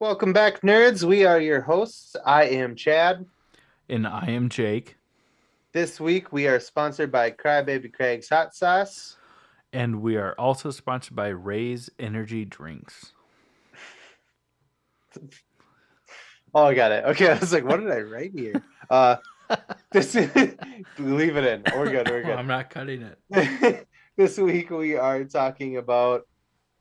Welcome back, nerds. We are your hosts. I am Chad. And I am Jake. This week we are sponsored by Crybaby Craig's Hot Sauce. And we are also sponsored by Ray's Energy Drinks. Oh, I got it. Okay, I was like, what did I write here? This leave it in. We're good. We're good. I'm not cutting it. This week we are talking about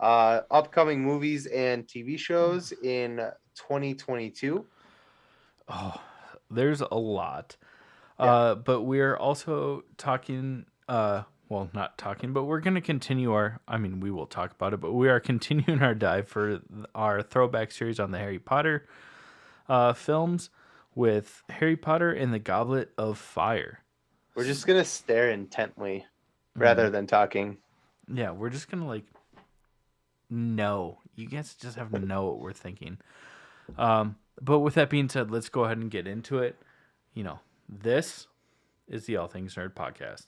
upcoming movies and TV shows in 2022. Oh, there's a lot. Yeah. But we're also talking, not talking, but we're going to continue we will talk about it, but we are continuing our dive for our throwback series on the Harry Potter films with Harry Potter and the Goblet of Fire. We're just going to stare intently rather than talking. Yeah, we're just going to know. You guys just have to know what we're thinking. But with that being said, let's go ahead and get into it. This is the All Things Nerd podcast.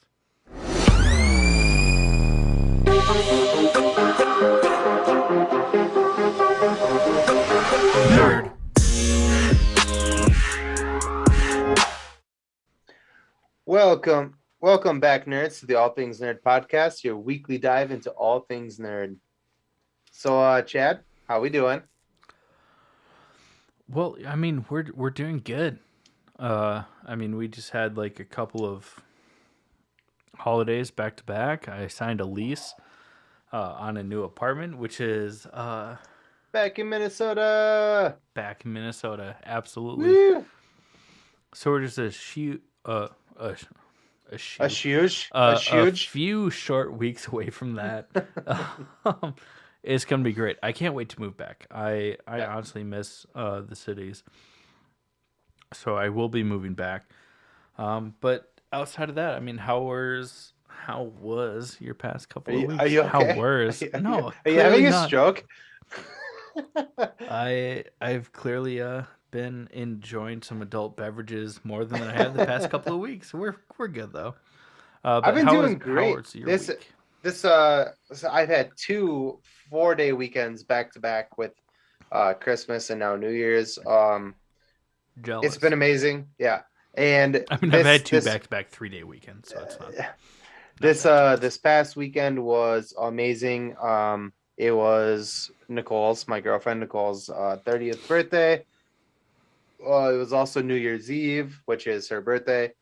Nerd. Welcome back, nerds, to the All Things Nerd podcast, your weekly dive into all things nerd. So, Chad, how we doing? Well, we're doing good. We just had a couple of holidays back to back. I signed a lease on a new apartment, which is back in Minnesota. Absolutely. Woo! So we're just a few short weeks away from that. It's gonna be great. I can't wait to move back. I honestly miss the cities, so I will be moving back. But outside of that, how was your past couple of weeks? Are you okay? How was? No, are you having a stroke? I've clearly been enjoying some adult beverages more than I have the past couple of weeks. We're good though. I've been doing great. So I've had 2 4-day weekends back to back with Christmas and now New Year's. Jealous. It's been amazing. Yeah. And I've had 2 back-to-back 3-day weekends, so it's not. This past weekend was amazing. It was my girlfriend Nicole's 30th birthday. It was also New Year's Eve, which is her birthday.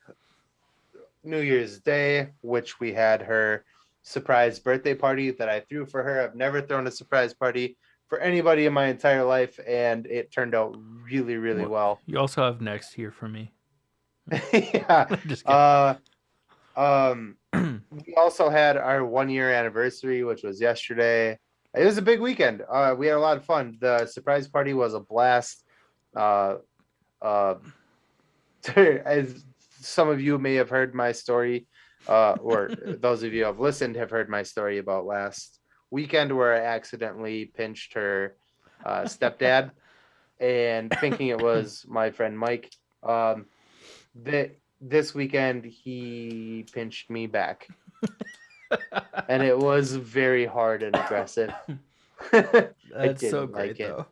New Year's Day, which we had her surprise birthday party that I threw for her. I've never thrown a surprise party for anybody in my entire life, and it turned out really, really well. You also have next year for me. Yeah. Just we also had our 1-year anniversary, which was yesterday. It was a big weekend. We had a lot of fun. The surprise party was a blast. As some of you may have heard my story, or those of you who have listened have heard my story about last weekend where I accidentally pinched her stepdad and thinking it was my friend Mike. This weekend he pinched me back and it was very hard and aggressive. That's so great though.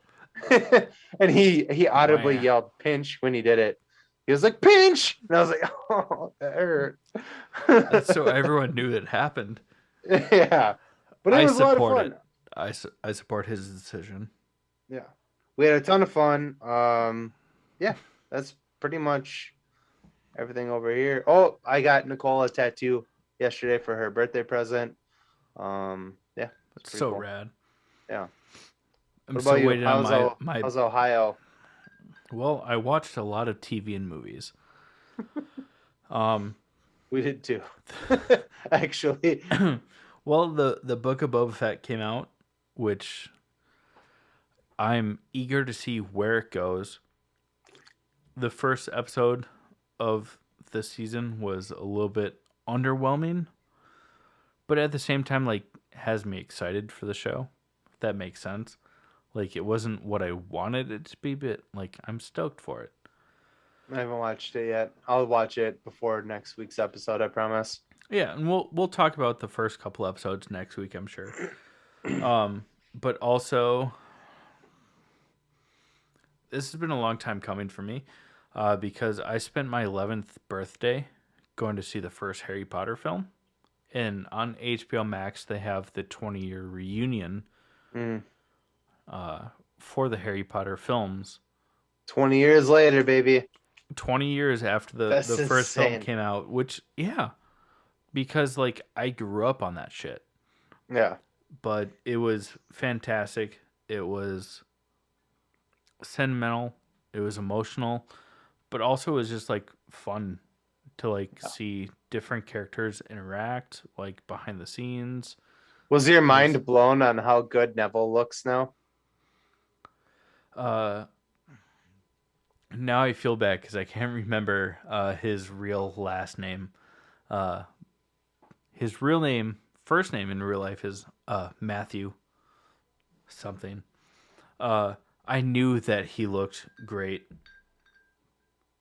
And he audibly yelled pinch when he did it. He was like, pinch! And I was like, oh, that hurt. So everyone knew it happened. Yeah. But it was a lot of fun. I support his decision. Yeah. We had a ton of fun. Yeah, that's pretty much everything over here. Oh, I got Nicole a tattoo yesterday for her birthday present. Yeah. That's so cool. Rad. Yeah. I'm still waiting on how's Ohio? Well, I watched a lot of TV and movies. We did too. Actually. Well, the Book of Boba Fett came out, which I'm eager to see where it goes. The first episode of this season was a little bit underwhelming, but at the same time, has me excited for the show, if that makes sense. It wasn't what I wanted it to be, but I'm stoked for it. I haven't watched it yet. I'll watch it before next week's episode, I promise. Yeah, and we'll talk about the first couple episodes next week, I'm sure. But also, this has been a long time coming for me, because I spent my 11th birthday going to see the first Harry Potter film, and on HBO Max they have the 20-year reunion Mm. for the Harry Potter films. 20 years later, baby. 20 years after That's the first film insane. came out, which yeah, because like I grew up on that shit. Yeah. But it was fantastic. It was sentimental. It was emotional, but also it was just like fun to like see different characters interact, like behind the scenes. Was your It was mind blown on how good Neville looks now? uh now I feel bad because I can't remember his real last name. Uh, his real name, first name in real life is Matthew something. I knew that he looked great,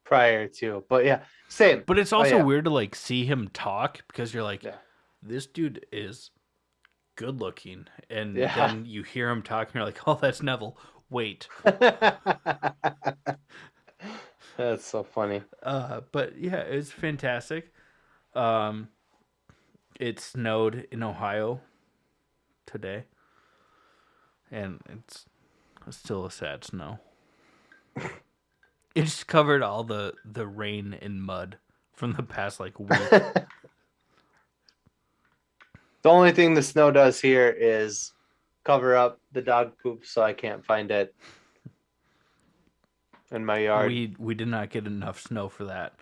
Prior to, but yeah, same. but it's Oh also yeah, weird to like see him talk because you're like, yeah, this dude is good looking, and yeah. then you hear him talking, you're like, oh, that's Neville. Wait, That's so funny. but yeah, it's fantastic. Um, it snowed in Ohio today, and it's still a sad snow. It just covered all the rain and mud from the past like week. The only thing the snow does here is cover up the dog poop so I can't find it in my yard. We did not get enough snow for that.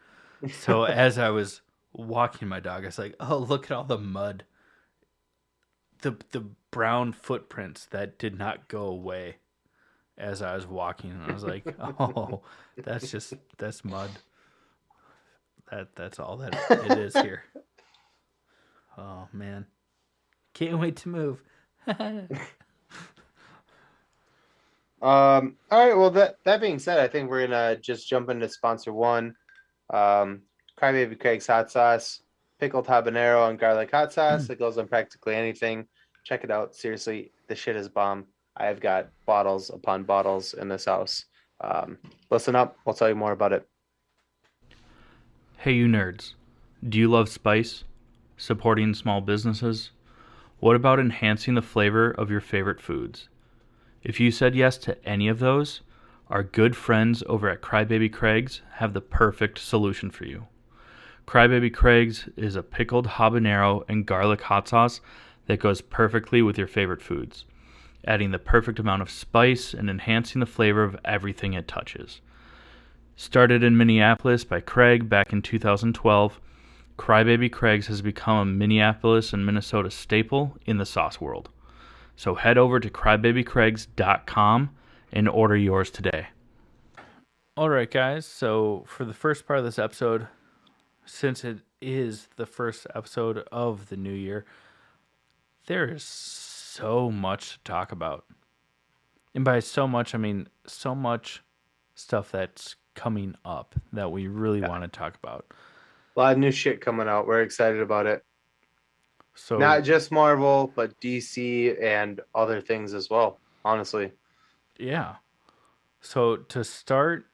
So as I was walking my dog, I was like, "Oh, look at all the mud, the brown footprints that did not go away." As I was walking, and I was like, "Oh, that's mud. That's all that it is here." Oh man, can't wait to move. All right, well that being said, I think we're gonna just jump into sponsor one. Crybaby Craig's hot sauce, pickled habanero and garlic hot sauce. It goes on practically anything. Check it out. Seriously, the shit is bomb. I've got bottles upon bottles in this house. Listen up. We'll tell you more about it. Hey, you nerds. Do you love spice? Supporting small businesses? What about enhancing the flavor of your favorite foods? If you said yes to any of those, our good friends over at Crybaby Craig's have the perfect solution for you. Crybaby Craig's is a pickled habanero and garlic hot sauce that goes perfectly with your favorite foods, adding the perfect amount of spice and enhancing the flavor of everything it touches. Started in Minneapolis by Craig back in 2012, Crybaby Craig's has become a Minneapolis and Minnesota staple in the sauce world. So head over to crybabycraigs.com and order yours today. All right, guys. So for the first part of this episode, since it is the first episode of the new year, there is so much to talk about. And by so much, I mean so much stuff that's coming up that we really want to talk about. A lot of new shit coming out. We're excited about it. So Not just Marvel, but DC and other things as well. Honestly. yeah. So to start,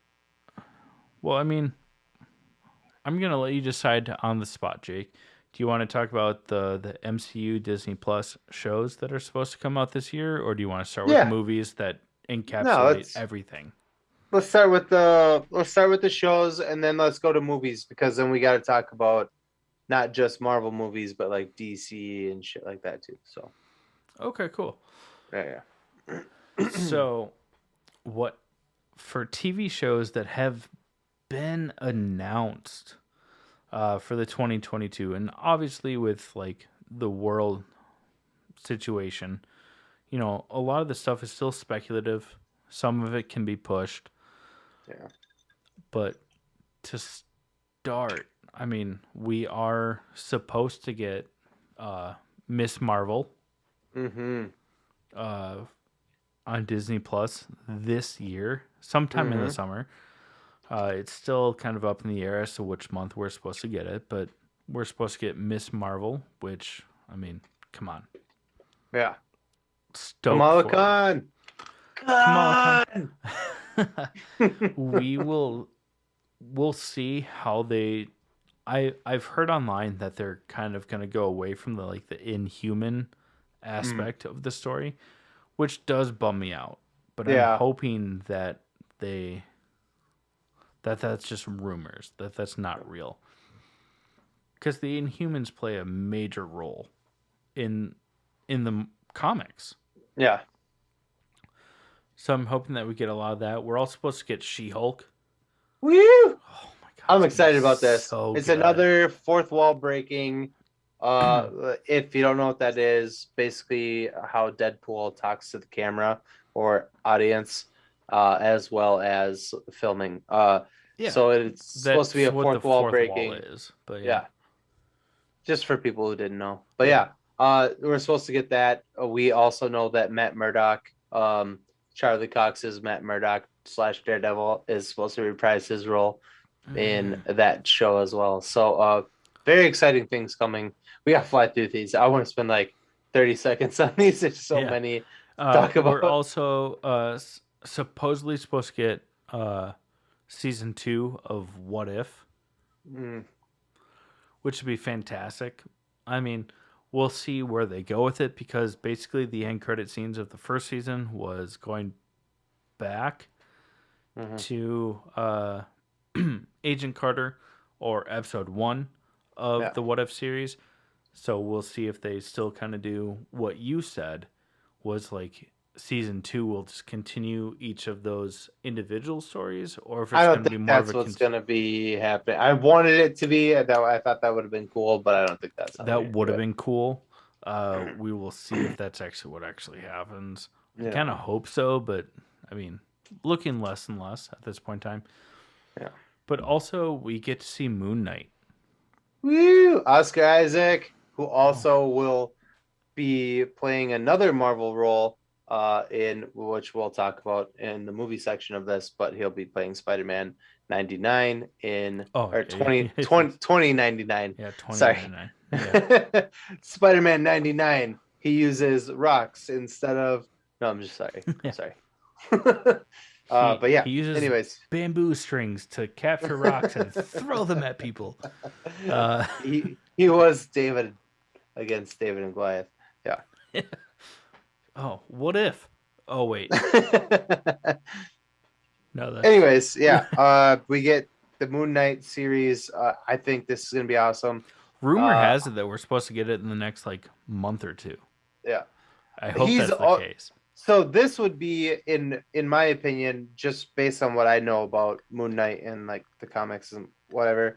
well, I mean, I'm gonna let you decide on the spot, Jake. Do you want to talk about the MCU Disney Plus shows that are supposed to come out this year, or do you want to start with Yeah. movies that No, encapsulate everything? let's start with the shows and then let's go to movies because then we got to talk about not just Marvel movies but like DC and shit like that too. So Okay, cool. yeah. So, what for TV shows that have been announced for the 2022, and obviously with like the world situation, you know, a lot of the stuff is still speculative. Some of it can be pushed, Yeah. but to start, I mean, we are supposed to get Miss Marvel Mm-hmm. uh, on Disney Plus this year, sometime in the summer. It's still kind of up in the air as to which month we're supposed to get it, but we're supposed to get Miss Marvel, which, I mean, come on. Yeah. Stoked Kamala for it. Khan. Kamala Khan. we will we'll see how they I've heard online that they're kind of going to go away from the like the inhuman Mm, aspect of the story, which does bum me out. But I'm yeah, hoping that they that's just rumors, that's not real. Cuz the Inhumans play a major role in the comics. yeah. So I'm hoping that we get a lot of that. We're all supposed to get She-Hulk. Woo! Oh my god, I'm it's going to be excited about this. so It's good. another fourth wall breaking. If you don't know what that is, basically how Deadpool talks to the camera or audience, as well as filming. Yeah. So it's supposed to be That's a what the fourth wall fourth wall breaking. is. But yeah. Yeah, just for people who didn't know. But Yeah. yeah, we're supposed to get that. We also know that Matt Murdock, Charlie Cox's Matt Murdock slash Daredevil, is supposed to reprise his role in that show as well. So very exciting things coming. We got to fly through these. I want to spend like 30 seconds on these. There's so Yeah. many to talk We're about. also supposedly supposed to get season 2 of What If, Mm, which would be fantastic. I mean, we'll see where they go with it because basically the end credit scenes of the first season was going back mhm. to Agent Carter or episode 1 of Yeah. the What If series. So we'll see if they still kind of do what you said was like season 2 will just continue each of those individual stories, or if I it's don't going to be think more of that's a what's going to be happening. I wanted it to be. That I thought that would have been cool, but I don't think that's how they're that going to would do have it. been cool. We will see if that's actually what actually happens. I kind Yeah. of hope so, but I mean, looking less and less at this point in time. Yeah. But also, we get to see Moon Knight. Woo! Oscar Isaac, who Oh, also will be playing another Marvel role, in which we'll talk about in the movie section of this, but he'll be playing Spider-Man 99 in oh or yeah, 20 20 2099. yeah, 2099. Sorry. Yeah, Spider-Man 99. He uses rocks instead of no, I'm just sorry. I'm yeah. sorry. He But yeah, he uses anyways. bamboo strings to capture rocks and throw them at people. Uh, He was David against David and Goliath. Yeah. oh, what if? Oh wait, no, that's Anyways, yeah, we get the Moon Knight series. I think this is gonna be awesome. rumor Uh, has it that we're supposed to get it in the next like month or two. yeah, I hope he's that's the case. so this would be in my opinion, just based on what I know about Moon Knight and like the comics and whatever.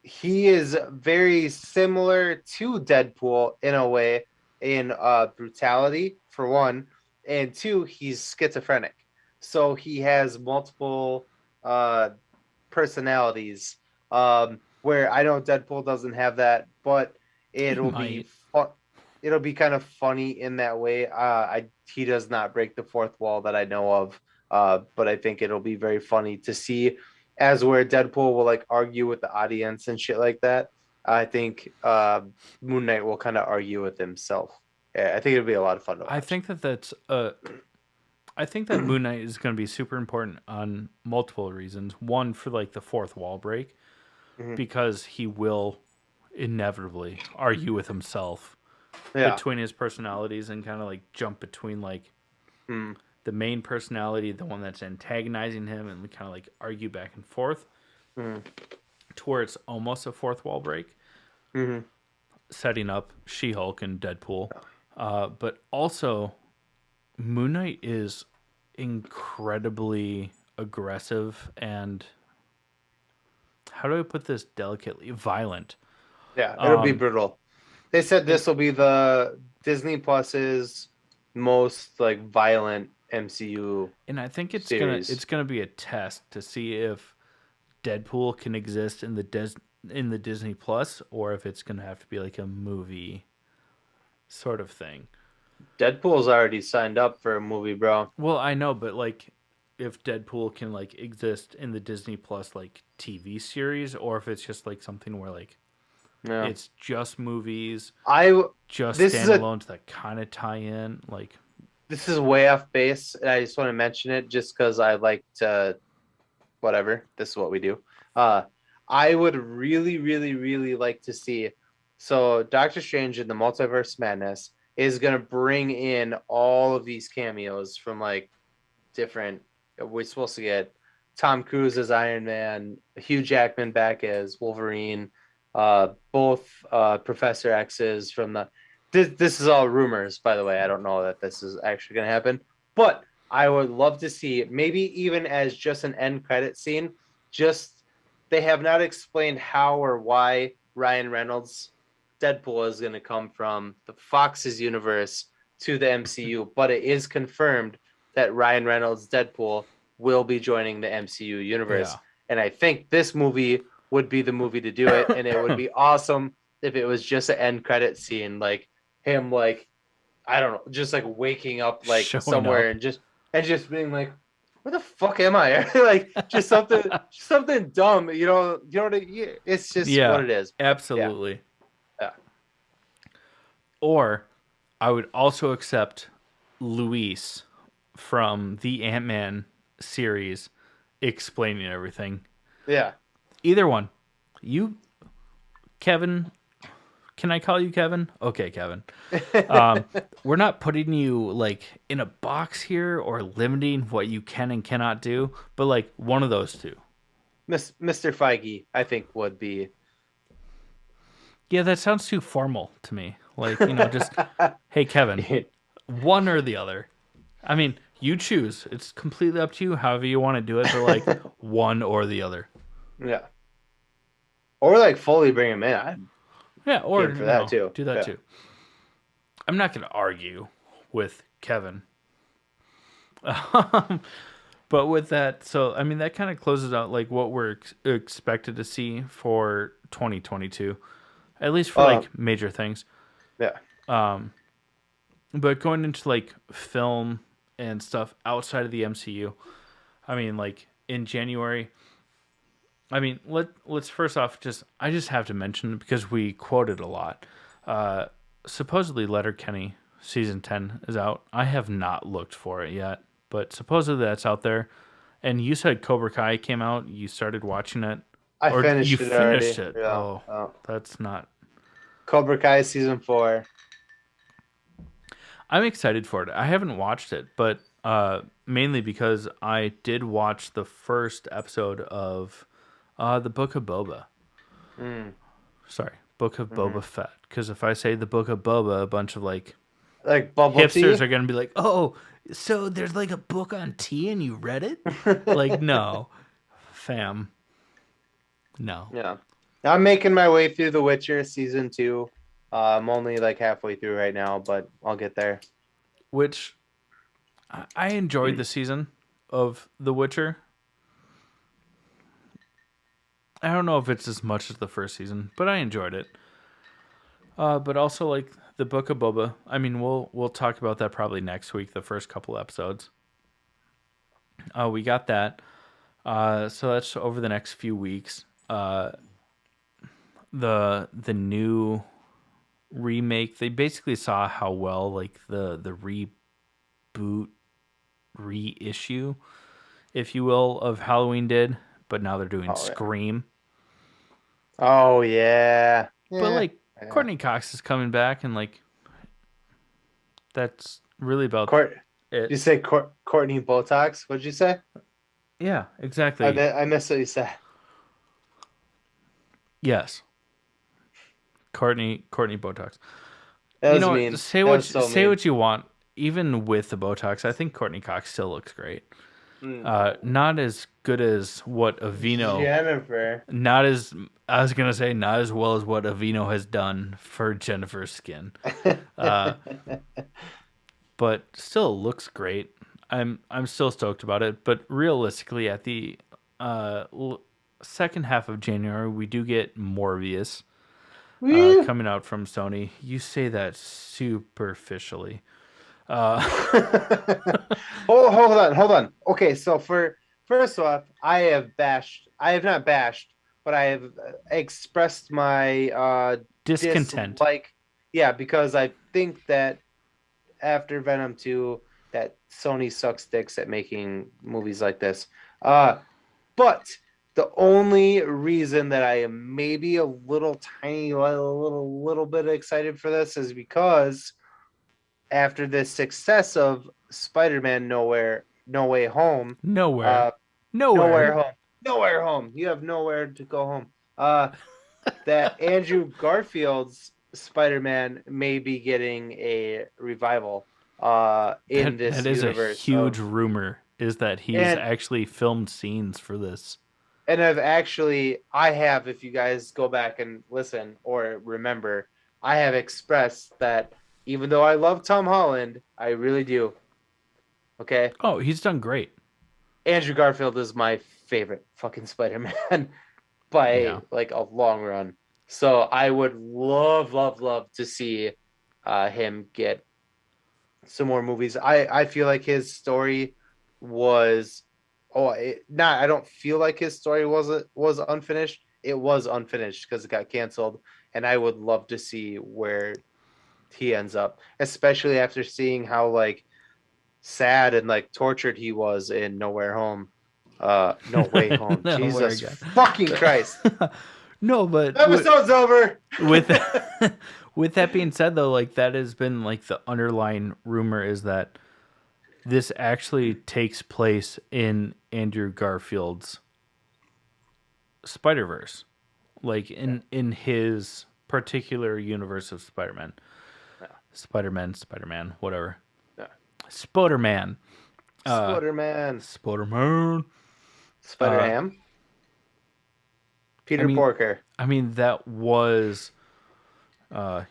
He is very similar to Deadpool in a way, in brutality for one, and two, he's schizophrenic, so he has multiple uh personalities. Where I know Deadpool doesn't have that, but He it'll be might. fun. It'll be kind of funny in that way. He does not break the fourth wall that I know of. But I think it'll be very funny to see, as where Deadpool will like argue with the audience and shit like that. I think Moon Knight will kind of argue with himself. Yeah, I think it'll be a lot of fun to I watch. think that that's I think that Moon Knight is going to be super important on multiple reasons. One, for like the fourth wall break, Mhm. because he will inevitably argue with himself Yeah. between his personalities and kind of like jump between like Mm. the main personality, the one that's antagonizing him, and kind of like argue back and forth Mm. to where it's almost a fourth wall break, Mm-hmm. setting up She Hulk and Deadpool. But also, Moon Knight is incredibly aggressive and, how do I put this delicately, violent. Yeah, it'll be Um, brutal. They said and this will be the Disney Plus's most like violent MCU and I think series. it's gonna be a test to see if Deadpool can exist in in the Disney Plus, or if it's gonna have to be like a movie sort of thing. Deadpool's already signed up for a movie, bro. Well, I know, but like if Deadpool can like exist in the Disney Plus like TV series, or if it's just like something where like Yeah. it's just movies, I just this is a standalones that kind of tie in. Like, this is way off base, and I just want to mention it just because I like to whatever. This is what we do. Uh, I would really, really, really like to see. So Doctor Strange in the Multiverse Madness is gonna bring in all of these cameos from like different. We're supposed to get Tom Cruise as Iron Man, Hugh Jackman back as Wolverine, both Professor X's from the. This is all rumors, by the way. I don't know that this is actually going to happen, but I would love to see maybe even as just an end credit scene. Just they have not explained how or why Ryan Reynolds Deadpool is going to come from the Fox's universe to the MCU, but it is confirmed that Ryan Reynolds Deadpool will be joining the MCU universe. Yeah. And I think this movie would be the movie to do it. And it would be awesome if it was just an end credit scene, like him, like, I don't know, just like waking up like Showing somewhere up. and just being like, where the fuck am I? Like just something dumb, you know what it's just Yeah, what it is. Yeah. absolutely. Yeah. Or I would also accept Luis from the Ant-Man series explaining everything. Yeah. Either one. You, Kevin, can I call you Kevin? Okay, Kevin. We're not putting you like in a box here or limiting what you can and cannot do, but like one of those two. Mr. Feige, I think would be. Yeah, that sounds too formal to me. Like, just hey Kevin, one or the other. I mean, you choose. It's completely up to you, however you want to do it, but like one or the other. Yeah. Or like fully bring him in. I'm Yeah, or game for that too. do that Yeah. too. I'm not going to argue with Kevin. But with that, so I mean that kind of closes out like what we're expected to see for 2022, at least for like major things. Yeah. But going into like film and stuff outside of the MCU, I mean like in January, I mean let's first off I just have to mention it because we quoted a lot. Supposedly Letterkenny season 10 is out. I have not looked for it yet, but supposedly that's out there. And you said Cobra Kai came out. You started watching it, I or you finished it already. finished it. Yeah. Oh, that's not. Cobra Kai season 4. I'm excited for it. I haven't watched it, but mainly because I did watch the first episode of the Book of Boba. Sorry, Book of Boba Fett. Because if I say the Book of Boba, a bunch of like Bubble hipsters tea. are gonna be like, "Oh, so there's like a book on tea and you read it?" Like, no, fam, no. Yeah. I'm making my way through The Witcher season 2. I'm only like halfway through right now, but I'll get there. Which I enjoyed the season of The Witcher. I don't know if it's as much as the first season, but I enjoyed it. But also like the Book of Boba. I mean, we'll talk about that probably next week. The first couple episodes. We got that. So that's over the next few weeks. The new remake. They basically saw how well like the reboot reissue, if you will, of Halloween did, but now they're doing Oh, yeah. Scream. Oh yeah. But like Yeah. Courtney Cox is coming back, and like that's really about Did you it. say Courtney Botox? What'd you say? Yeah, exactly. I missed what you said. Yes, Courtney Botox. That You was know what? mean. Say That what was so say mean. what you want. Even with the Botox, I think Courtney Cox still looks great. Mm. Not as good as what Avino. Jennifer. Not as I was gonna say, not as well as what Avino has done for Jennifer's skin, but still looks great. I'm still stoked about it. But realistically, at the second half of January, we do get Morbius Woo. coming out from Sony. You say that superficially. Hold on. Okay, so first off, I have not bashed, but I have expressed my Discontent. dislike. Yeah, because I think that after Venom 2, that Sony sucks dicks at making movies like this. But the only reason that I am maybe a little tiny, little bit excited for this is because after the success of Spider-Man No Way Home, Nowhere. uh, Nowhere Nowhere. Home, Nowhere Home, you have nowhere to go home. That Andrew Garfield's Spider-Man may be getting a revival in That this is a universe huge of rumor, is that he's and actually filmed scenes for this. I have, if you guys go back and listen or remember, I have expressed that even though I love Tom Holland, I really do. Okay. Oh, he's done great. Andrew Garfield is my favorite fucking Spider-Man by Yeah. like a long run. So I would love to see him get some more movies. I feel like his story was not I don't feel like his story was unfinished. It was unfinished because it got canceled, and I would love to see where he ends up, especially after seeing how like sad and like tortured he was in Nowhere Home. No Way Home. Nowhere Jesus again. fucking Christ. No, but Episode's over. with with that being said though, like that has been like the underlying rumor is that this actually takes place in Andrew Garfield's Spider-Verse. Like in his particular universe of Spider-Man. Yeah. Spider-Man, whatever. Yeah. Spider-Man. Spider-Man. Spider-Man. Spider-Ham. Peter I mean, Porker. that was, Battle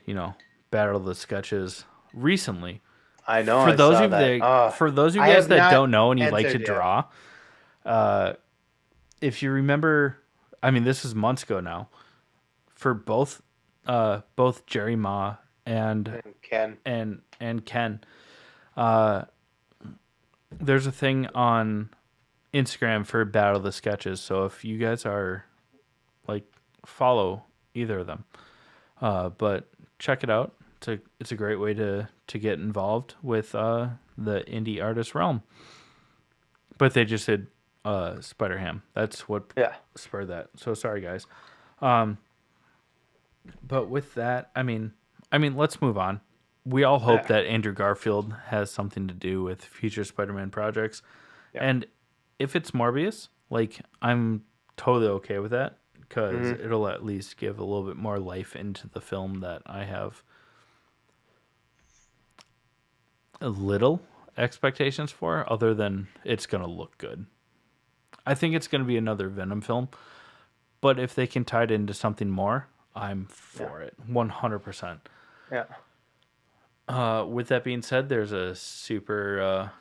of the Sketches recently. I know. For I those saw of that. for those of you I guys have that not don't know and you like to entered yet. draw, if you remember, this is months ago now. For both Jerry Ma and Ken. and Ken, there's a thing on Instagram for Battle of the Sketches. So if you guys are like follow either of them, but check it out. It's a great way to get involved with the indie artist realm. But they just said Spider Ham. That's what Yeah. spurred that. So sorry guys. But with that, let's move on. We all hope Yeah. that Andrew Garfield has something to do with future Spider-Man projects. Yeah. And if it's Morbius, like I'm totally okay with that because Mhm. it'll at least give a little bit more life into the film that I have a little expectations for, other than it's going to look good. I think it's going to be another Venom film, but if they can tie it into something more, I'm for it 100%. Yeah. With that being said, there's a super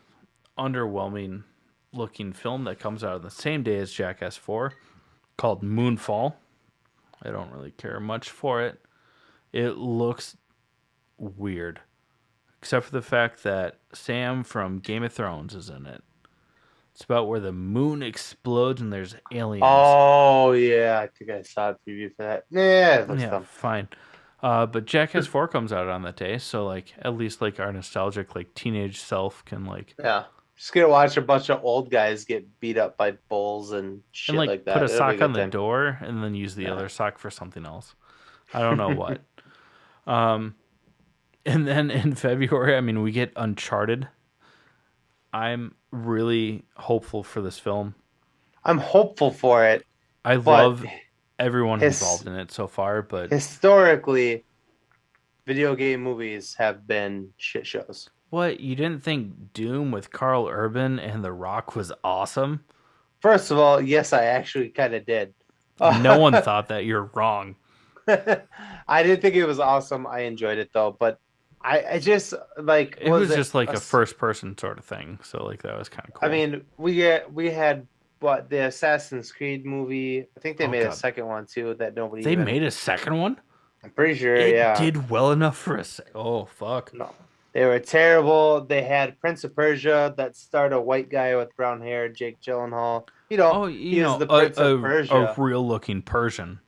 underwhelming looking film that comes out on the same day as Jackass 4 called Moonfall. I don't really care much for it. It looks weird, except for the fact that Sam from Game of Thrones is in it. It's about where the moon explodes and there's aliens. Oh yeah, I think I saw a preview for that. Yeah, it looks dumb. Fine. But Jackass 4 comes out on that day, so like at least like our nostalgic like teenage self can like Yeah. Just gonna watch a bunch of old guys get beat up by bulls and shit like like that. put a It'll be sock on good the time. door and then use the Yeah. other sock for something else. I don't know what. And then in February, we get Uncharted. I'm really hopeful for this film. I'm hopeful for it. I But love everyone his- involved in it so far, but historically, video game movies have been shit shows. what, you didn't think Doom with Carl Urban and The Rock was awesome? First of all, yes, I actually kind of did. No one thought that. You're wrong. I didn't think it was awesome. I enjoyed it though, but I just like It was just like a first person sort of thing, so like that was kind of cool. I mean, we had what the Assassin's Creed movie. I think they made a God. second one too that nobody. They even, made a second one? I'm pretty sure. It Yeah. did well enough for a Oh fuck. No, they were terrible. They had Prince of Persia that starred a white guy with brown hair, Jake Gyllenhaal. He is the Prince of Persia. A real looking Persian.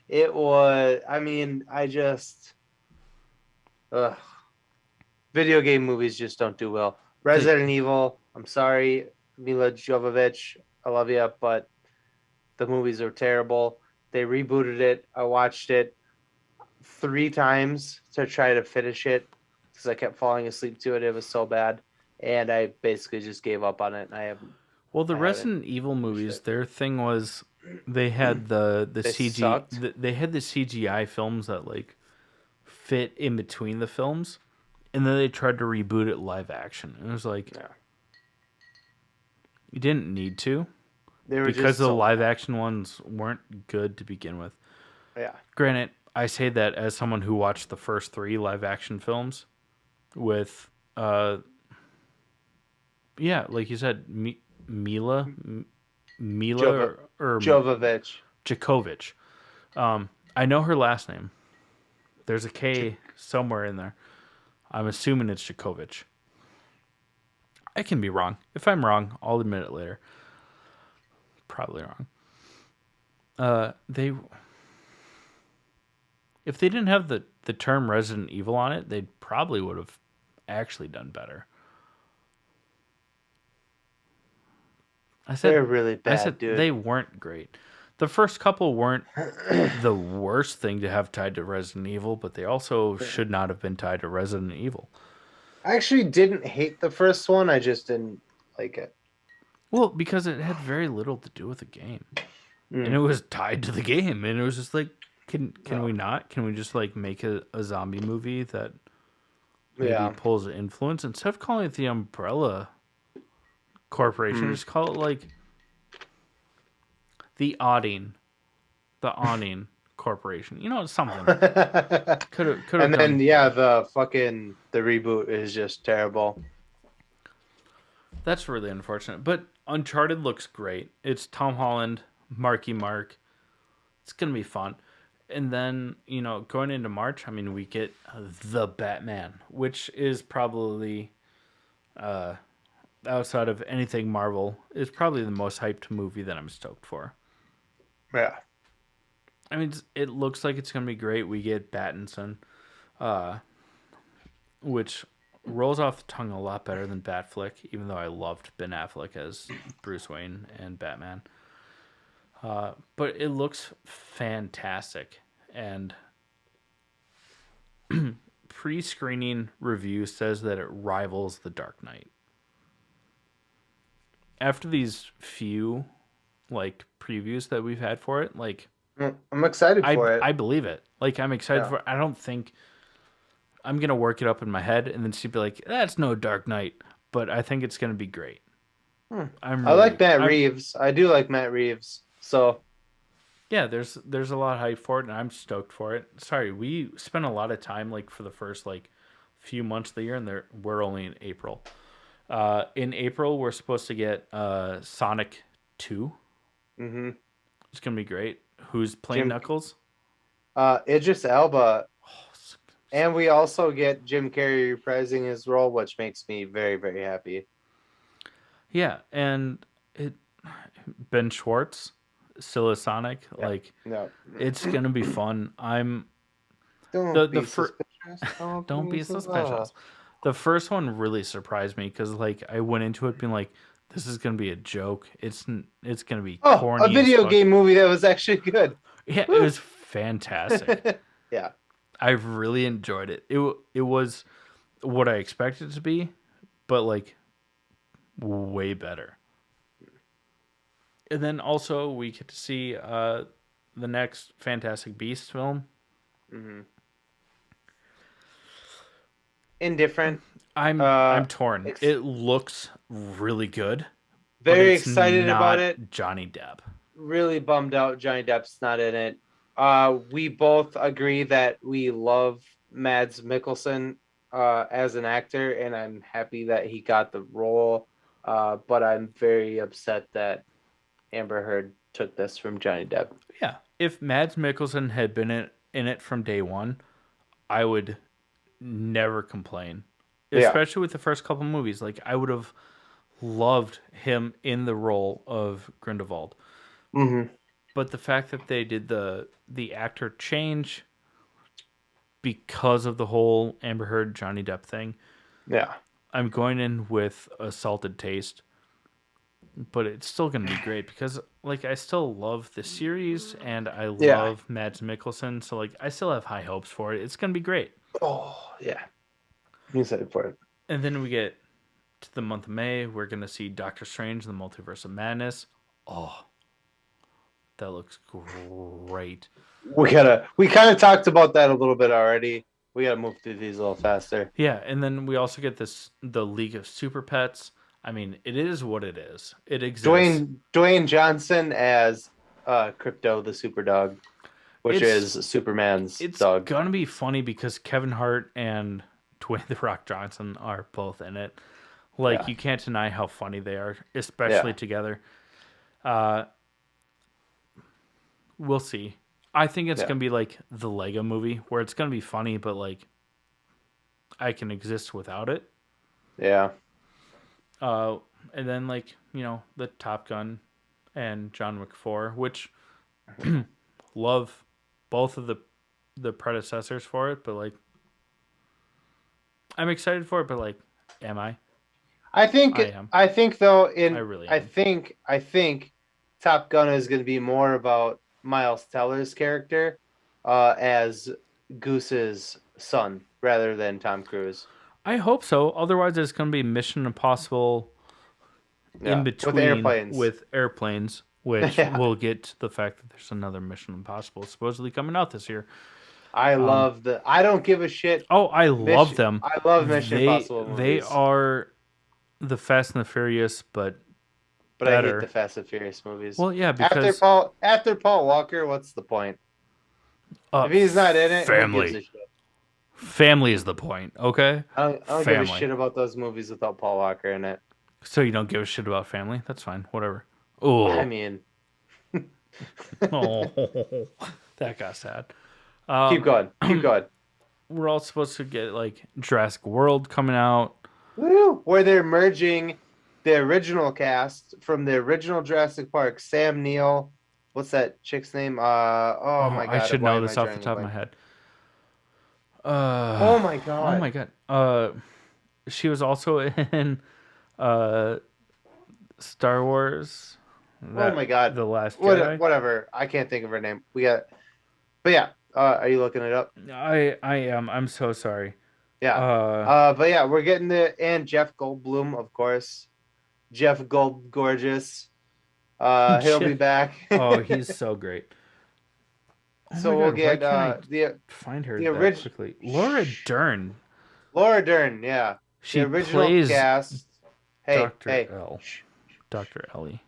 It was. I mean, I just. Ugh. video game movies just don't do well. They Resident Evil, I'm sorry, Mila Jovovich, I love you, but the movies are terrible. They rebooted it. I watched it 3 times to try to finish it because I kept falling asleep to it. It was so bad, and I basically just gave up on it. And well, the I haven't Resident Evil finished movies, it. their thing was they had the They CG sucked. they had the CGI films that like fit in between the films, and then they tried to reboot it live action. And it was like Yeah, you didn't need to they were because just the so live bad. action ones weren't good to begin with. Yeah. Granted, I say that as someone who watched the first 3 live action films with yeah, like you said, Mila Jova, or Jovovich. Djokovic. I know her last name. There's a K somewhere in there. I'm assuming it's Djokovic. I can be wrong. If I'm wrong, I'll admit it later. Probably wrong. They if they didn't have the term Resident Evil on it, they probably would have actually done better. I said They're really I said bad, dude. they weren't great. The first couple weren't the worst thing to have tied to Resident Evil, but they also should not have been tied to Resident Evil. I actually didn't hate the first one. I just didn't like it. Well, because it had very little to do with the game. And it Mm. was tied to the game. And it was just like, can Oh, we not? Can we just like make a zombie movie that maybe yeah. pulls influence? Instead of calling it the Umbrella Corporation, Mm. just call it like the Awning. The Awning Corporation. You know, something. Could have And then done yeah, better. the reboot is just terrible. That's really unfortunate. But Uncharted looks great. It's Tom Holland, Marky Mark. It's gonna be fun. And then, going into March, I mean, we get the Batman, which is probably outside of anything Marvel, is probably the most hyped movie that I'm stoked for. Yeah. I mean, it looks like it's gonna be great. We get Pattinson, uh, which rolls off the tongue a lot better than Batflick, even though I loved Ben Affleck as Bruce Wayne and Batman. But it looks fantastic. And pre-screening review says that it rivals The Dark Knight. After these few like previews that we've had for it, like I'm excited I for it. I believe it. Like I'm excited Yeah. for it. I don't think I'm gonna work it up in my head and then she'd be like, "That's no Dark Knight," but I think it's gonna be great. Hmm. I'm I like really, Matt I'm Reeves. I do like Matt Reeves. So yeah. There's a lot of hype for it, and I'm stoked for it. Sorry, we spent a lot of time like for the first like few months of the year, and we're only in April. In April, we're supposed to get Sonic 2. mhm. It's gonna be great. Who's playing Jim Knuckles? Idris Elba. Oh, And we also get Jim Carrey reprising his role, which makes me very, very happy. yeah, and it Ben Schwartz, still as Sonic. Yeah. Like No. it's gonna be fun. I'm Don't the be first. suspicious. Don't Don't be be suspicious. suspicious. The first one really surprised me because like I went into it being like, this is gonna be a joke. It's gonna be Oh, a corny as video fuck. game movie that was actually good. Yeah, it Woo. was fantastic. Yeah. I really enjoyed it. It was what I expected it to be, but like way better. And then also we get to see the next Fantastic Beasts film. Hmm. Indifferent. I'm torn. Ex- It looks really good, but Very it's excited about not it. Johnny Depp. Really bummed out Johnny Depp's not in it. We both agree that we love Mads Mikkelsen as an actor, and I'm happy that he got the role. But I'm very upset that Amber Heard took this from Johnny Depp. Yeah, if Mads Mikkelsen had been in it from day one, I would never complain. Yeah. Especially with the first couple movies, like I would have loved him in the role of Grindelwald. Hmm. But the fact that they did the actor change because of the whole Amber Heard Johnny Depp thing, Yeah. I'm going in with a salted taste, but it's still going to be great because like I still love the series and I Yeah. love Mads Mikkelsen, so like I still have high hopes for it. It's going to be great. Oh, yeah. I'm excited for it. And then we get to the month of May, we're going to see Doctor Strange and the Multiverse of Madness. Oh, that looks great. We kind of talked about that a little bit already. We gotta move through these a little faster. Yeah, and then we also get the League of Super Pets. I mean, it is what it is. It exists. Dwayne Johnson as Crypto the Super Dog, which It's is Superman's it's dog. gonna be funny because Kevin Hart and Dwayne the Rock Johnson are both in it. Like Yeah. you can't deny how funny they are, Yeah. especially together. Uh, we'll see. I think it's Yeah. gonna be like the Lego Movie, where it's gonna be funny, but like I can exist without it. Yeah. Uh, and then like the Top Gun and John Wick 4, which love both of the predecessors for it, but like I'm excited for it, but like, am I? I think I am. I think though I in really am. I think Top Gun is going to be more about Miles Teller's character as Goose's son rather than Tom Cruise. I hope so. Otherwise, it's going to be Mission Impossible in Yeah, with between airplanes. with airplanes, which Yeah, we'll get to the fact that there's another Mission Impossible supposedly coming out this year. I Um, love the. I don't give a shit. oh, I love Mission. them. I love Mission Impossible They movies, are the Fast and the Furious, but but I hate the better. Fast and Furious movies. Well, yeah, because After Paul Walker, what's the point? If he's not in it, who gives family, a shit? family is the point. Okay, I don't give a family. shit about those movies without Paul Walker in it. So you don't give a shit about family? That's fine. Whatever. I Oh, mean, oh, that got sad. keep going, keep going. We're all supposed to get like Jurassic World coming out. Woo! Where they're merging the original cast from the original Jurassic Park, Sam Neill. What's that chick's name? Oh Oh, my I god, should why know am I this off the drawing a top of my blank? head. Oh my Oh my god. god. She was also in uh Star Wars, Oh my god. the Last Jedi. Whatever. I can't think of her name. We got but yeah, are you looking it up? I am. I'm so sorry. Yeah. Uh, But yeah, we're getting the and Jeff Goldblum, of course. Jeff Gold Gorgeous. He'll be back. oh, he's so great. Oh my So we'll god, why get can't I find her the that original quickly? Laura Dern. Laura Dern, yeah. The She original plays cast. Hey, Dr. hey. L. Shh. Dr. Ellie.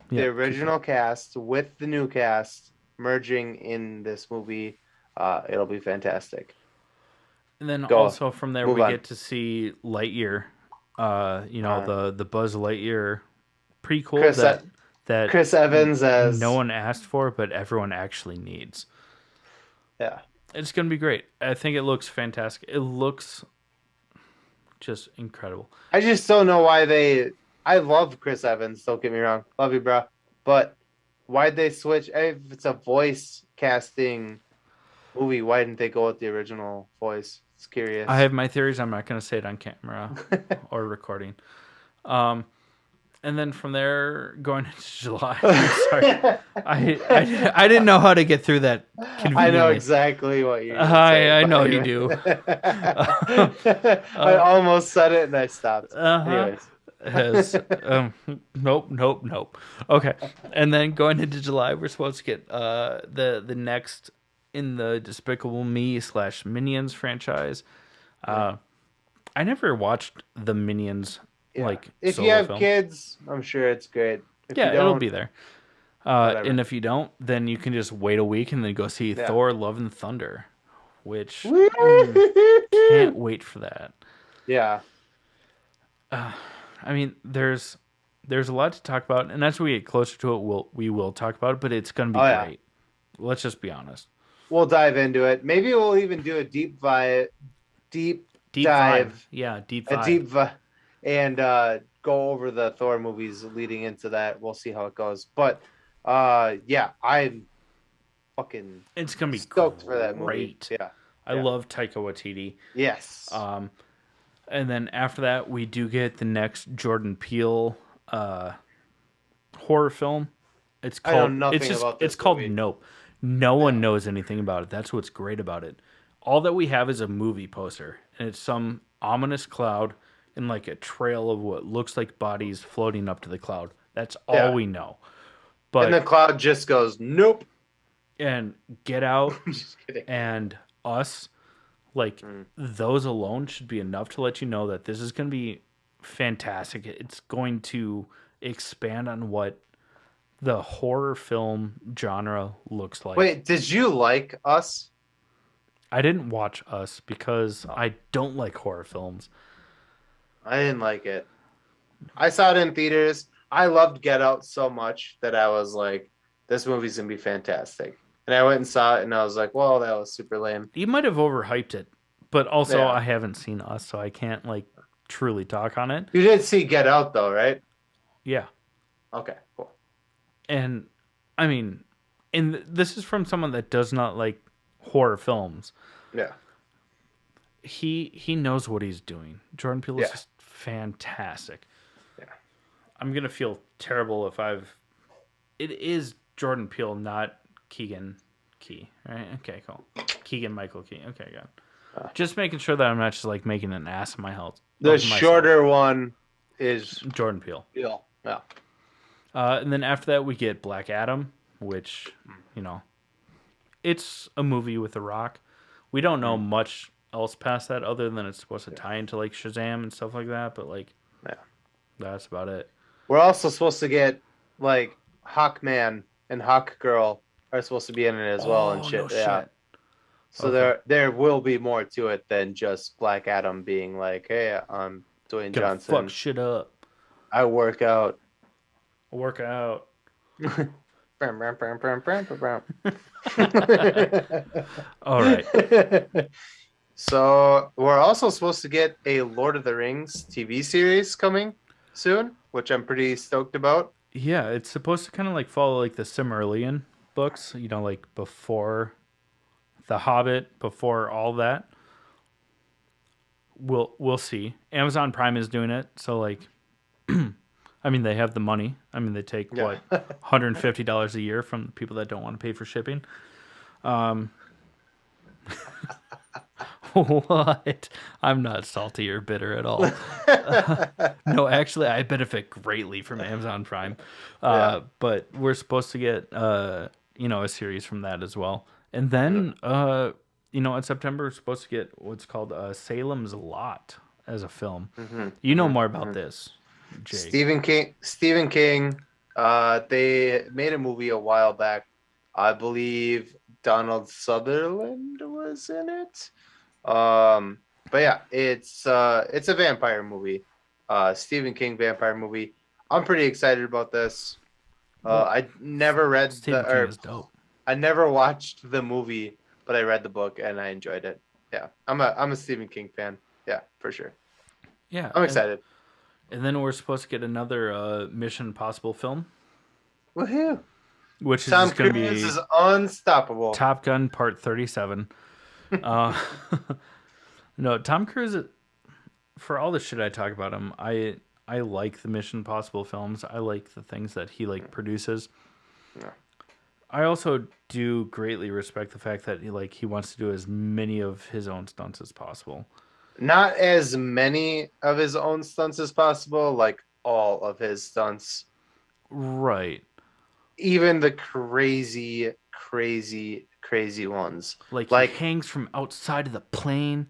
The Yeah, keep original cast with the new cast merging in this movie. It'll be fantastic. and then Go, also from there move we on. get to see Lightyear. Uh, The Buzz Lightyear prequel Chris that Chris Evans no as one asked for, but everyone actually needs. yeah. It's gonna be great. I think it looks fantastic. It looks just incredible. I just don't know why they. I love Chris Evans. Don't get me wrong, love you, bro. But why'd they switch? If it's a voice casting movie, why didn't they go with the original voice? It's curious. I have my theories. I'm not gonna say it on camera or recording. And then from there, going into July. Sorry, I didn't know how to get through that conveniently. I know exactly what you're saying. I know you do. I almost said it and I stopped. Uh-huh. Anyways, Nope. Okay, and then going into July, we're supposed to get the next in the Despicable Me / Minions franchise. I never watched the Minions yeah. like If solo you have film. kids, I'm sure it's great. If Yeah, you it'll don't, be there. whatever. And if you don't, then you can just wait a week and then go see Yeah. Thor: Love and Thunder, which Woo! can't wait for that. Yeah. I mean, there's a lot to talk about, and as we get closer to it, we will talk about it. But it's gonna be Oh yeah. great. Let's just be honest. We'll dive into it. Maybe we'll even do a deep Deep dive, vibe. Yeah, deep a vibe. deep and go over the Thor movies leading into that. We'll see how it goes. But yeah, I'm fucking It's gonna be stoked for that movie. great. Yeah. I love Taika Waititi. Yes. And then after that, we do get the next Jordan Peele horror film. It's I know called nothing about it's this called movie. Nope. No one Yeah. knows anything about it. That's what's great about it. All that we have is a movie poster, and it's some ominous cloud and like a trail of what looks like bodies floating up to the cloud. That's all Yeah. we know. And the But cloud just goes, nope. and Get Out I'm just kidding. and Us, like those alone should be enough to let you know that this is going to be fantastic. It's going to expand on what the horror film genre looks like. Wait, did you like Us? I didn't watch Us because I don't like horror films. I didn't like it. I saw it in theaters. I loved Get Out so much that I was like, this movie's gonna be fantastic. And I went and saw it and I was like, well, that was super lame. You might have overhyped it, but also Yeah. I haven't seen Us, so I can't like truly talk on it. You did see Get Out though, right? Yeah. Okay, cool. And I mean, and this is from someone that does not like horror films. Yeah. He knows what he's doing. Jordan Peele is Yeah. just fantastic. Yeah. I'm gonna feel terrible if it is Jordan Peele, not Keegan Key, right? Okay, cool. Keegan Michael Key. Okay, good. Just making sure that I'm not just like making an ass of my health. The of myself. shorter one is Jordan Peele. Peele. Yeah. And then after that, we get Black Adam, which, you know, it's a movie with The Rock. We don't know much else past that other than it's supposed to tie into like Shazam and stuff like that, but like, Yeah. that's about it. We're also supposed to get like Hawkman and Hawkgirl are supposed to be in it as well and shit. No Yeah. shit. So Okay. there will be more to it than just Black Adam being like, hey, I'm Dwayne Gonna Johnson. fuck shit up. I work out. Work out. Brum, brum, brum, brum, brum, brum, All right. brum. So we're also supposed to get a Lord of the Rings TV series coming soon, which I'm pretty stoked about. Yeah, it's supposed to kind of like follow like the Silmarillion books, you know, like before The Hobbit, before all that. We'll see. Amazon Prime is doing it, so like I mean, they have the money. I mean, they take Yeah. what $150 a year from people that don't want to pay for shipping. What? I'm not salty or bitter at all. No, actually, I benefit greatly from Amazon Prime. Yeah. But we're supposed to get you know, a series from that as well. And then you know, in September we're supposed to get what's called Salem's Lot as a film. You know more about this, Jake. Stephen King. They made a movie a while back. I believe Donald Sutherland was in it. But yeah, it's a vampire movie. Stephen King vampire movie. I'm pretty excited about this. I never read Stephen the King or is dope. I never watched the movie, but I read the book and I enjoyed it. Yeah, I'm a Stephen King fan. Yeah, for sure. Yeah, I'm excited. And then we're supposed to get another Mission Impossible film, Woohoo! which is Tom just going to Cruise be is unstoppable. Top Gun Part 37. No, Tom Cruise, for all the shit I talk about him, I like the Mission Impossible films. I like the things that he like produces. Yeah. I also do greatly respect the fact that he wants to do as many of his own stunts as possible. Not as many of his own stunts as possible, like all of his stunts. Right. Even the crazy ones. Like Like he hangs from outside of the plane.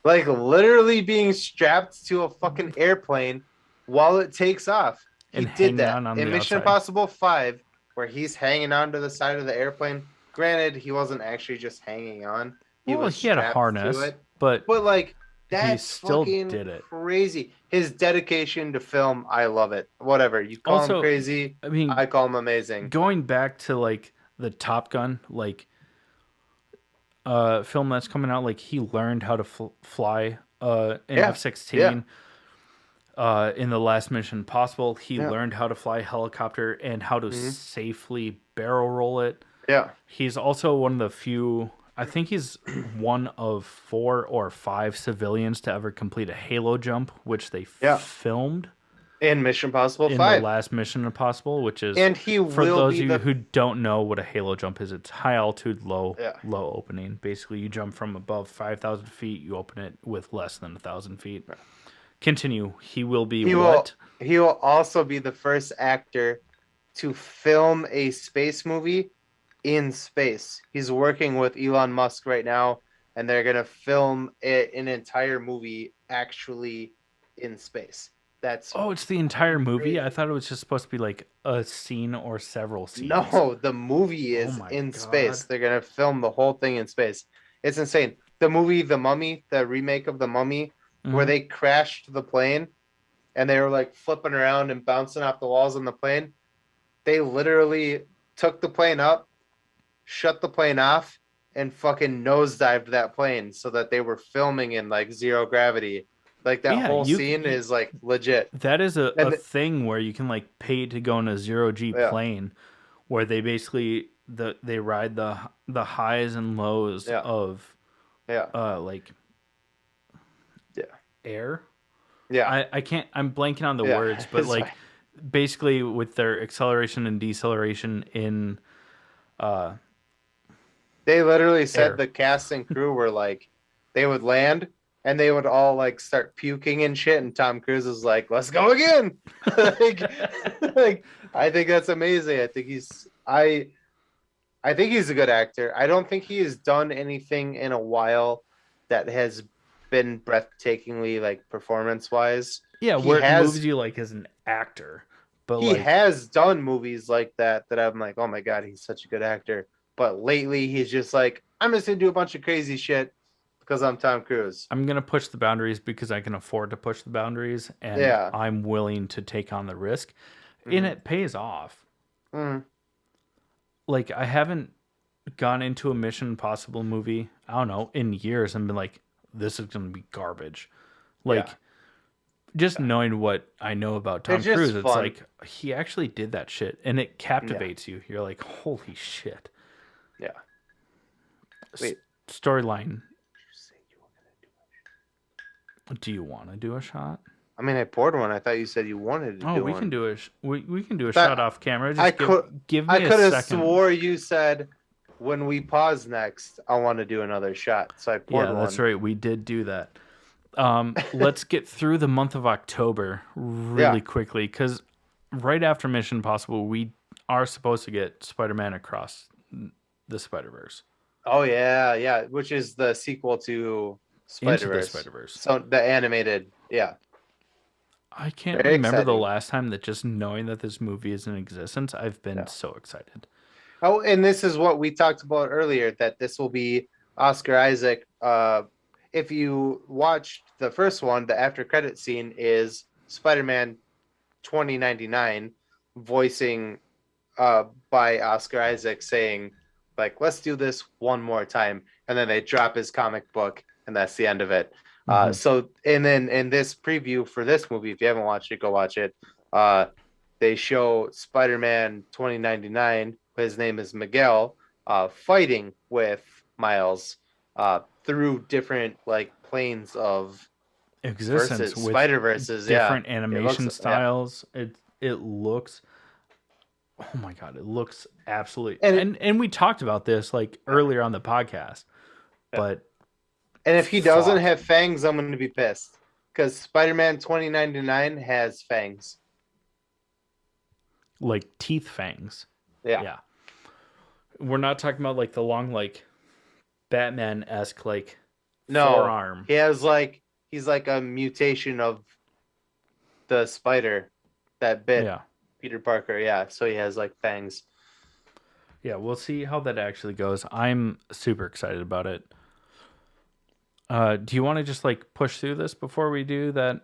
like literally being strapped to a fucking airplane while it takes off. He And did hanging that on in the Mission outside. Impossible 5, where he's hanging onto the side of the airplane. Granted, he wasn't actually just hanging on. He had a strapped to harness, it. but But like that's still fucking did it. crazy. His dedication to film, I love it. Whatever. You call Also, him crazy, I mean, I call him amazing. going back to like the Top Gun film that's coming out, like he learned how to fly an Yeah, F-16. In the last Mission Possible, he Yeah. learned how to fly a helicopter and how to safely barrel roll it. Yeah. He's also one of the few I think he's one of 4 or 5 civilians to ever complete a Halo jump, which they Yeah. filmed In Mission Impossible in the 5. last Mission Impossible, which is, And he for will those be of you the who don't know what a Halo jump is, it's high altitude, low yeah. opening. Basically, you jump from above 5,000 feet, you open it with less than 1,000 feet. Continue. He will be He what? he will also be the first actor to film a space movie in space. He's working with Elon Musk right now, and they're gonna film an entire movie actually in space. That's Oh, it's the entire movie? I crazy. thought it was just supposed to be like a scene or several scenes. No, the movie Oh is my in god. space. They're gonna film the whole thing in space. It's insane. The movie The Mummy, the remake of The Mummy, where Hmm. they crashed the plane and they were like flipping around and bouncing off the walls on the plane. They literally took the plane up, shut the plane off, and fucking nosedived that plane so that they were filming in like zero gravity. Like that Yeah, whole scene is like legit. that is a And thing where you can like pay to go in a zero G yeah, plane where they basically they ride the highs and lows yeah, of yeah, like yeah, air. yeah, I can't, I'm blanking on the yeah. words, but It's like fine. basically with their acceleration and deceleration in uh They literally said air. the cast and crew were like, they would land and they would all like start puking and shit, and Tom Cruise is like, "Let's go again." like, like, I think that's amazing. I think he's a good actor. I don't think he has done anything in a while that has been breathtakingly like performance wise. Yeah, He where it has moves you like as an actor. But he like has done movies like that I'm like, oh my god, he's such a good actor. But lately he's just like, I'm just gonna do a bunch of crazy shit because I'm Tom Cruise. I'm gonna push the boundaries because I can afford to push the boundaries, and Yeah. I'm willing to take on the risk, and Mm-hmm. it pays off. Mm-hmm. Like I haven't gone into a Mission Impossible movie, I don't know, in years and been like, this is gonna be garbage. Like Yeah. just knowing what I know about They're Tom just Cruise, it's fun. like he actually did that shit, and it Yeah. captivates you. You're like, holy shit. Yeah. Wait. Storyline. Do you want to do a shot? I mean, I poured one. I thought you said you wanted to Oh, do we one. can do we can do a That shot off camera. I Just could give I me a could have second. swore you said when we pause next, I want to do another shot. So I poured Yeah, that's one. right. We did do that. Let's get through the month of October really Yeah. quickly because right after Mission Impossible, we are supposed to get Spider-Man Across the Spider-Verse. Oh yeah, yeah. Which is the sequel to Into the Spider-Verse. Spider-Verse. So the animated, yeah. I can't Very remember the exciting. last time that just knowing that this movie is in existence, I've been Yeah. so excited. Oh, and this is what we talked about earlier, that this will be Oscar Isaac. If you watched the first one, the after credit scene is Spider-Man 2099 voicing by Oscar Isaac saying, like, let's do this one more time. And then they drop his comic book, and that's the end of it. Mhm. So, and then in this preview for this movie, if you haven't watched it, go watch it. They show Spider-Man 2099, his name is Miguel, fighting with Miles through different like planes of Existence versus with Spider Verses. Yeah, different animation styles. It looks, oh my god, it looks absolutely, and we talked about this like earlier on the podcast, but and if he doesn't fuck, have fangs, I'm going to be pissed because Spider-Man 2099 has fangs. like teeth fangs. Yeah. Yeah. We're not talking about like the long like Batman-esque like No, forearm. he has like he's like a mutation of the spider that bit Yeah. Peter Parker. Yeah, so he has like fangs. Yeah, we'll see how that actually goes. I'm super excited about it. Do you want to just like push through this before we do that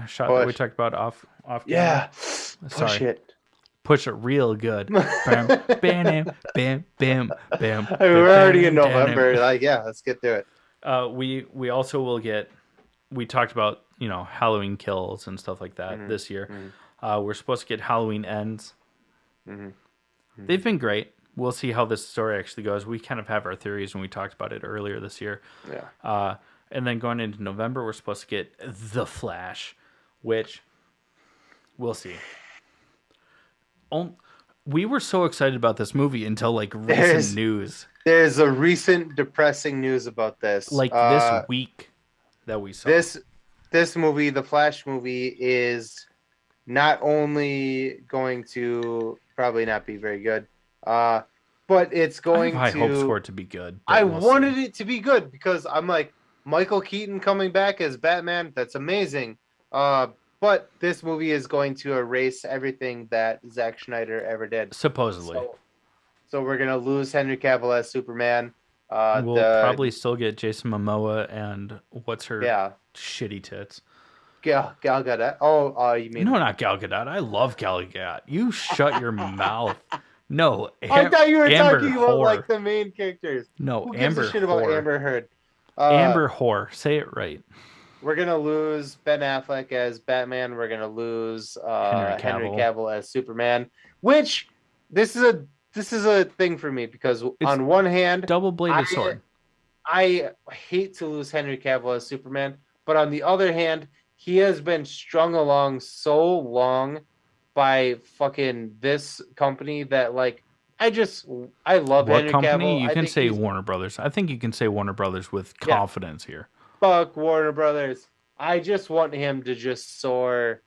shot that we talked about off camera? Yeah, push Sorry. it. Push it real good. Bam, bam, bam, bam, bam. We're already in November. Like, yeah, let's get through it. We also will get. We talked about Halloween Kills and stuff like that this year. We're supposed to get Halloween Ends. They've been great. we'll see how this story actually goes. We kind of have our theories, and we talked about it earlier this year. Yeah. And then going into November, we're supposed to get The Flash, which we'll see. We were so excited about this movie until like recent news, There's a recent depressing news about this. like this week that we saw. This movie, the Flash movie, is not only going to probably not be very good, but it's I have going high hopes for to. it to be good. I We'll wanted see. it to be good because I'm like Michael Keaton coming back as Batman. That's amazing. But this movie is going to erase everything that Zack Snyder ever did. Supposedly, So we're gonna lose Henry Cavill as Superman. we'll probably still get Jason Momoa and what's her Yeah, shitty tits. Gal Gadot. Oh, you mean? No, not Gal Gadot. I love Gal Gadot. You shut your mouth. No, I thought you were Amber talking about Whore. like the main characters. No, Who gives Amber a shit Whore. about Amber Heard? Amber Whore. Say it right. We're gonna lose Ben Affleck as Batman. We're gonna lose Henry Cavill as Superman. Which this is a thing for me because on one hand, double-bladed sword. I hate to lose Henry Cavill as Superman, but on the other hand, he has been strung along so long by fucking this company that like I love What Henry company? Cavill. You I can think say Warner Brothers. I think you can say Warner Brothers with confidence here. Fuck Warner Brothers. I just want him to just soar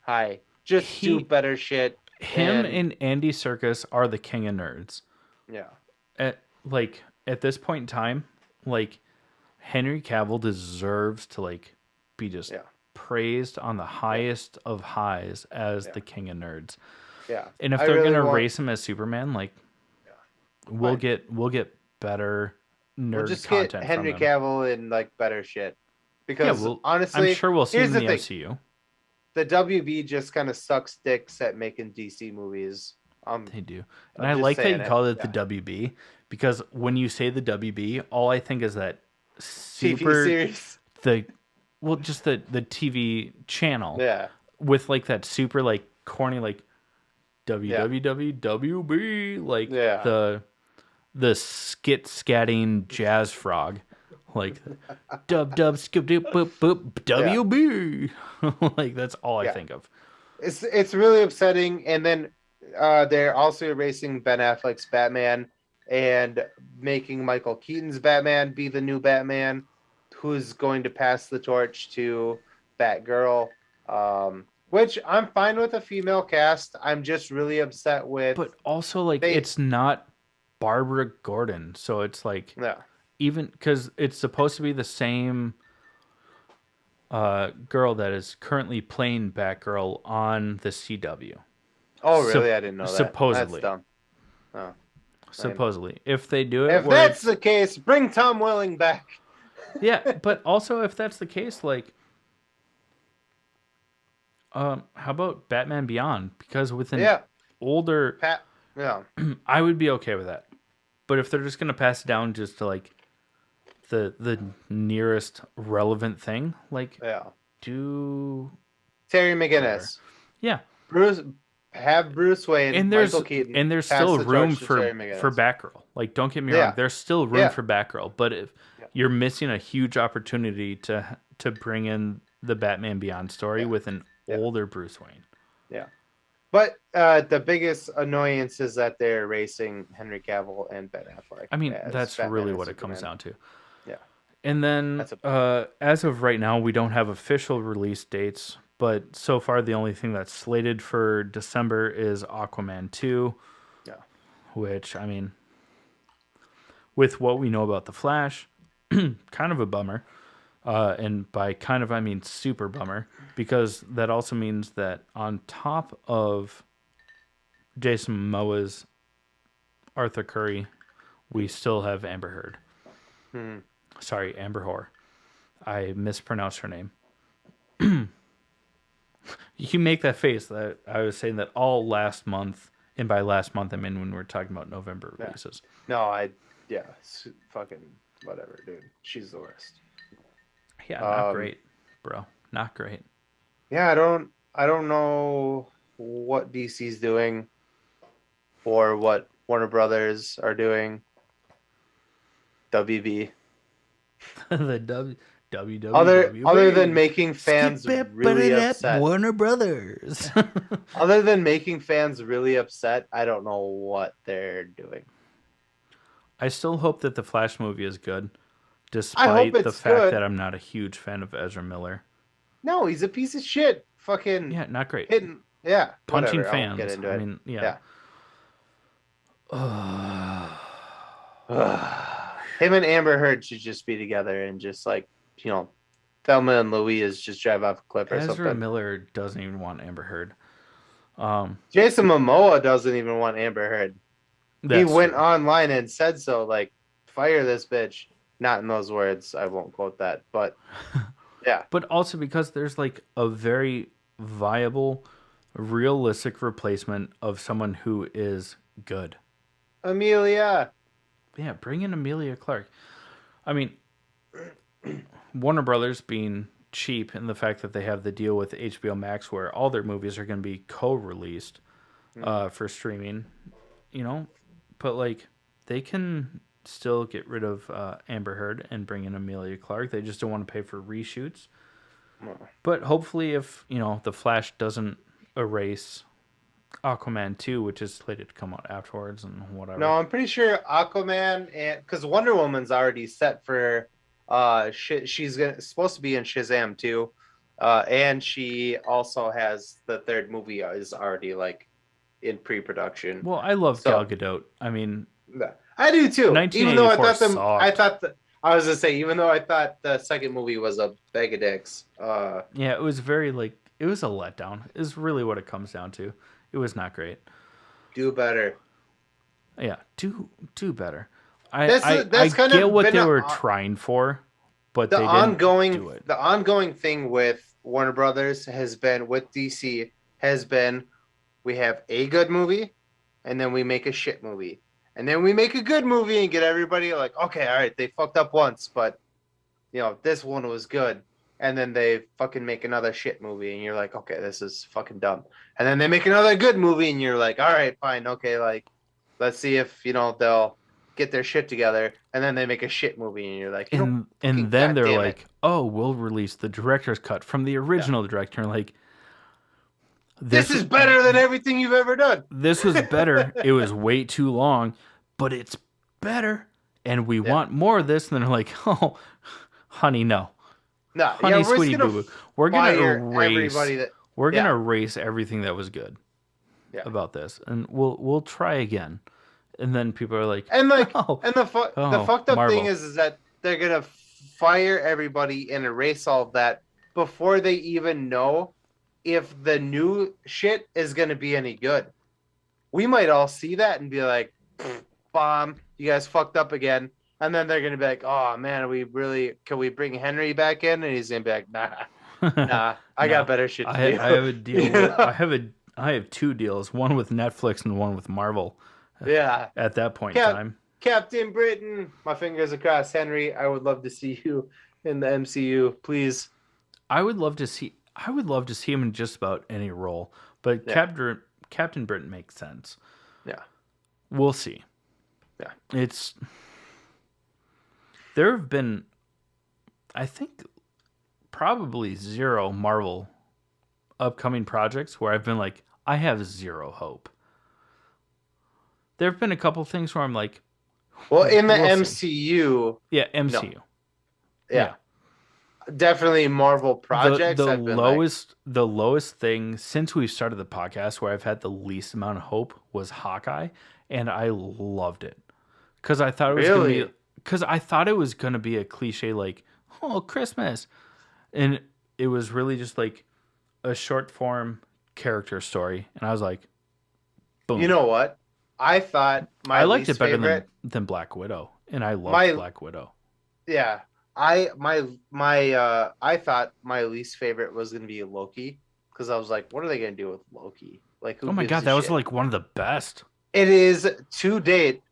high. Just do better shit. Him and Andy Serkis are the king of nerds. Yeah. At this point in time, like Henry Cavill deserves to like be just praised on the highest of highs as the king of nerds. Yeah. And if they're gonna race him as Superman, like we'll get better nerd we'll just content get Henry from him. Cavill in like better shit. Because honestly, I'm sure we'll see him in the MCU. The WB just kind of sucks dicks at making DC movies. They do. And I like that you call it the WB because when you say the WB, all I think is that super TV series. Just the TV channel. Yeah. With like that super like corny like WWWWB like the skit scatting jazz frog. Like dub dub skip doop boop boop WB. Like that's all I think of. It's really upsetting. And then they're also erasing Ben Affleck's Batman and making Michael Keaton's Batman be the new Batman, who's going to pass the torch to Batgirl. Which I'm fine with a female cast. I'm just really upset with. But also, like, it's not Barbara Gordon, so it's like even because it's supposed to be the same girl that is currently playing Batgirl on the CW. Oh, really? I didn't know that. Supposedly. That's dumb. Oh, supposedly. If they do it... If that's the case, bring Tom Welling back. Yeah, but also if that's the case, like... how about Batman Beyond? Because with an older... I would be okay with that. But if they're just going to pass it down just to, like, the nearest relevant thing, like... do... Terry McGinnis. Yeah. Bruce Wayne, and Michael Keaton, and there's still room for Batgirl. Like, don't get me wrong, there's still room for Batgirl. But if you're missing a huge opportunity to bring in the Batman Beyond story with an older Bruce Wayne. Yeah, but the biggest annoyance is that they're erasing Henry Cavill and Ben Affleck. I mean, that's Batman really what it comes down to. Yeah, and then as of right now, we don't have official release dates. But so far, the only thing that's slated for December is Aquaman 2. Yeah. Which, I mean, with what we know about The Flash, kind of a bummer. And by kind of, I mean super bummer. Because that also means that on top of Jason Momoa's Arthur Curry, we still have Amber Heard. Mm-hmm. Sorry, Amber Whore. I mispronounced her name. You make that face that I was saying that all last month, and by last month I mean when we're talking about November releases. No, fucking whatever, dude. She's the worst. Yeah, not great, bro. Not great. Yeah, I don't know what DC's doing or what Warner Brothers are doing. WB. The WWE. Other than making fans Skip it, but really it at upset. Warner Brothers. Other than making fans really upset, I don't know what they're doing. I still hope that the Flash movie is good, I hope despite the it's fact good. that I'm not a huge fan of Ezra Miller. No, he's a piece of shit. Fucking Yeah, not great. hitting. Yeah, Punching whatever. I won't get fans. into I it. mean, yeah. Him and Amber Heard should just be together and just like, Thelma and Louise just drive off a cliff or Ezra something. Miller doesn't even want Amber Heard. Jason Momoa doesn't even want Amber Heard. He went online and said so, like, fire this bitch. Not in those words. I won't quote that, but yeah. But also because there's like a very viable, realistic replacement of someone who is good. Amelia. Yeah, bring in Amelia Clark. I mean, Warner Brothers being cheap in the fact that they have the deal with HBO Max where all their movies are going to be co-released for streaming, but like they can still get rid of Amber Heard and bring in Amelia Clark. They just don't want to pay for reshoots. But hopefully if, The Flash doesn't erase Aquaman 2, which is slated to come out afterwards and whatever. No, I'm pretty sure Aquaman and because Wonder Woman's already set for she's supposed to be in Shazam 2. And she also has the third movie is already like in pre-production. Well, I love Gal Gadot. I mean, I do too. Even though I was gonna say, even though I thought the second movie was a bag of dicks. Yeah, it was very it was a letdown. Is really what it comes down to. It was not great. Do better. Yeah, do better. That's I kind get of what they were trying for, but they didn't do it. The ongoing thing with Warner Brothers has been with DC has been we have a good movie, and then we make a shit movie. And then we make a good movie and get everybody like, okay, all right, they fucked up once, but this one was good. And then they fucking make another shit movie, and you're like, okay, this is fucking dumb. And then they make another good movie, and you're like, all right, fine, okay, like, let's see if they'll get their shit together. And then they make a shit movie, and you're like, and then they're like, oh, we'll release the director's cut from the original director. Like, this is better than everything you've ever done. This was better. It was way too long, but it's better, and we want more of this. And they're like, oh, honey, no. No, honey, sweetie boo boo. We're gonna erase erase everything that was good about this, and we'll try again. And then people are like, and like, the fucked up Marvel. thing is that they're gonna fire everybody and erase all of that before they even know if the new shit is gonna be any good. We might all see that and be like, bomb, you guys fucked up again. And then they're gonna be like, "Oh man, can we bring Henry back in?" And he's gonna be like, "Nah, I got better shit to do." I have a deal. I have two deals, one with Netflix and one with Marvel. Yeah. At that point in time, Captain Britain, my fingers across, Henry. I would love to see you in the MCU, please. I would love to see him in just about any role, but Captain Britain makes sense. Yeah, we'll see. Yeah, there have been, I think, probably zero Marvel upcoming projects where I've been like, I have zero hope. There have been a couple things where I'm like, well, in the MCU. Yeah, MCU. No. Yeah. Definitely Marvel projects. The lowest thing since we started the podcast where I've had the least amount of hope was Hawkeye, and I loved it. Because I thought it was gonna be a cliche like, oh, Christmas. And it was really just like a short form character story. And I was like, boom. You know what? I thought I liked it better than Black Widow. And I loved Black Widow. Yeah. I thought my least favorite was gonna be Loki. Because I was like, what are they gonna do with Loki? Like, oh my god, that was like one of the best. It is to date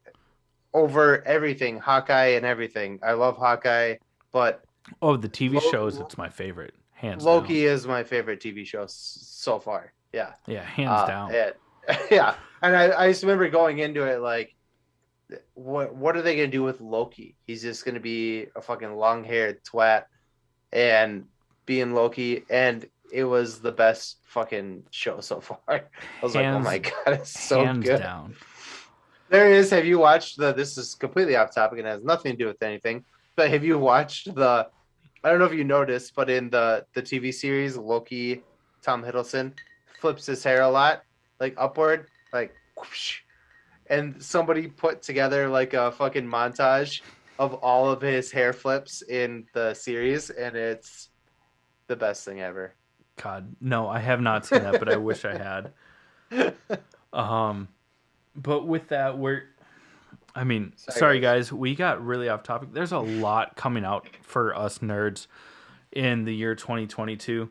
over everything, Hawkeye and everything. I love Hawkeye, but the TV shows, it's my favorite, hands Loki down. is my favorite TV show so far. Yeah, hands down. Yeah, and I just remember going into it like, what are they gonna do with Loki? He's just gonna be a fucking long haired twat and being Loki, and it was the best fucking show so far. I was like, oh my Hands god, it's so hands good. down. There is. Have you watched the? This is completely off topic and has nothing to do with anything. But have you watched the? I don't know if you noticed, but in the TV series Loki, Tom Hiddleston flips his hair a lot, like upward, like whoosh, and somebody put together like a fucking montage of all of his hair flips in the series, and it's the best thing ever. God, no, I have not seen that, but I wish I had. Um, but with that, I mean, sorry guys, we got really off topic. There's a lot coming out for us nerds in the year 2022,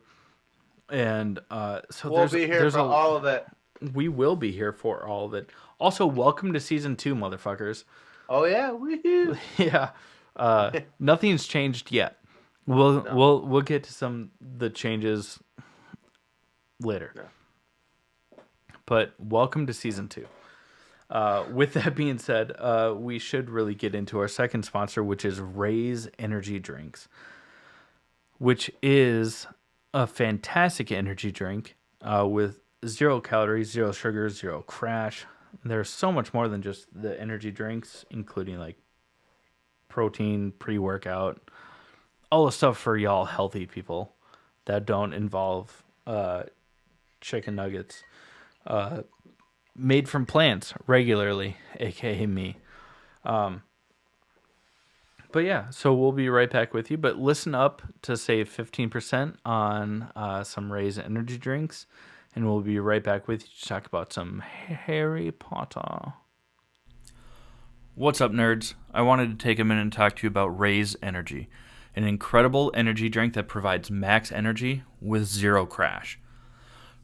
and so We'll be here for all of it. we will be here for all of it. Also, welcome to season 2, motherfuckers. Oh yeah, woohoo! Yeah, nothing's changed yet. We'll get to the changes later. No. But welcome to season 2. With that being said, we should really get into our second sponsor, which is Raise Energy Drinks, which is a fantastic energy drink with 0 calories, 0 sugar, 0 crash. There's so much more than just the energy drinks, including like protein, pre-workout, all the stuff for y'all healthy people that don't involve chicken nuggets. Made from plants regularly, aka me. But yeah, so we'll be right back with you. But listen up to save 15% on some Raise energy drinks, and we'll be right back with you to talk about some Harry Potter. What's up, nerds? I wanted to take a minute and talk to you about Raise Energy, an incredible energy drink that provides max energy with 0 crash.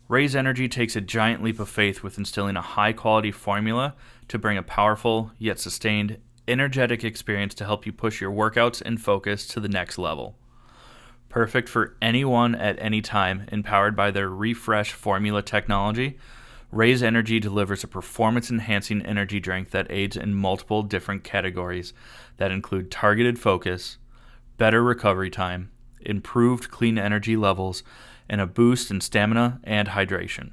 Raise Energy takes a giant leap of faith with instilling a high-quality formula to bring a powerful, yet sustained, energetic experience to help you push your workouts and focus to the next level. Perfect for anyone at any time, and powered by their Refresh formula technology, Raise Energy delivers a performance-enhancing energy drink that aids in multiple different categories that include targeted focus, better recovery time, improved clean energy levels, and a boost in stamina and hydration.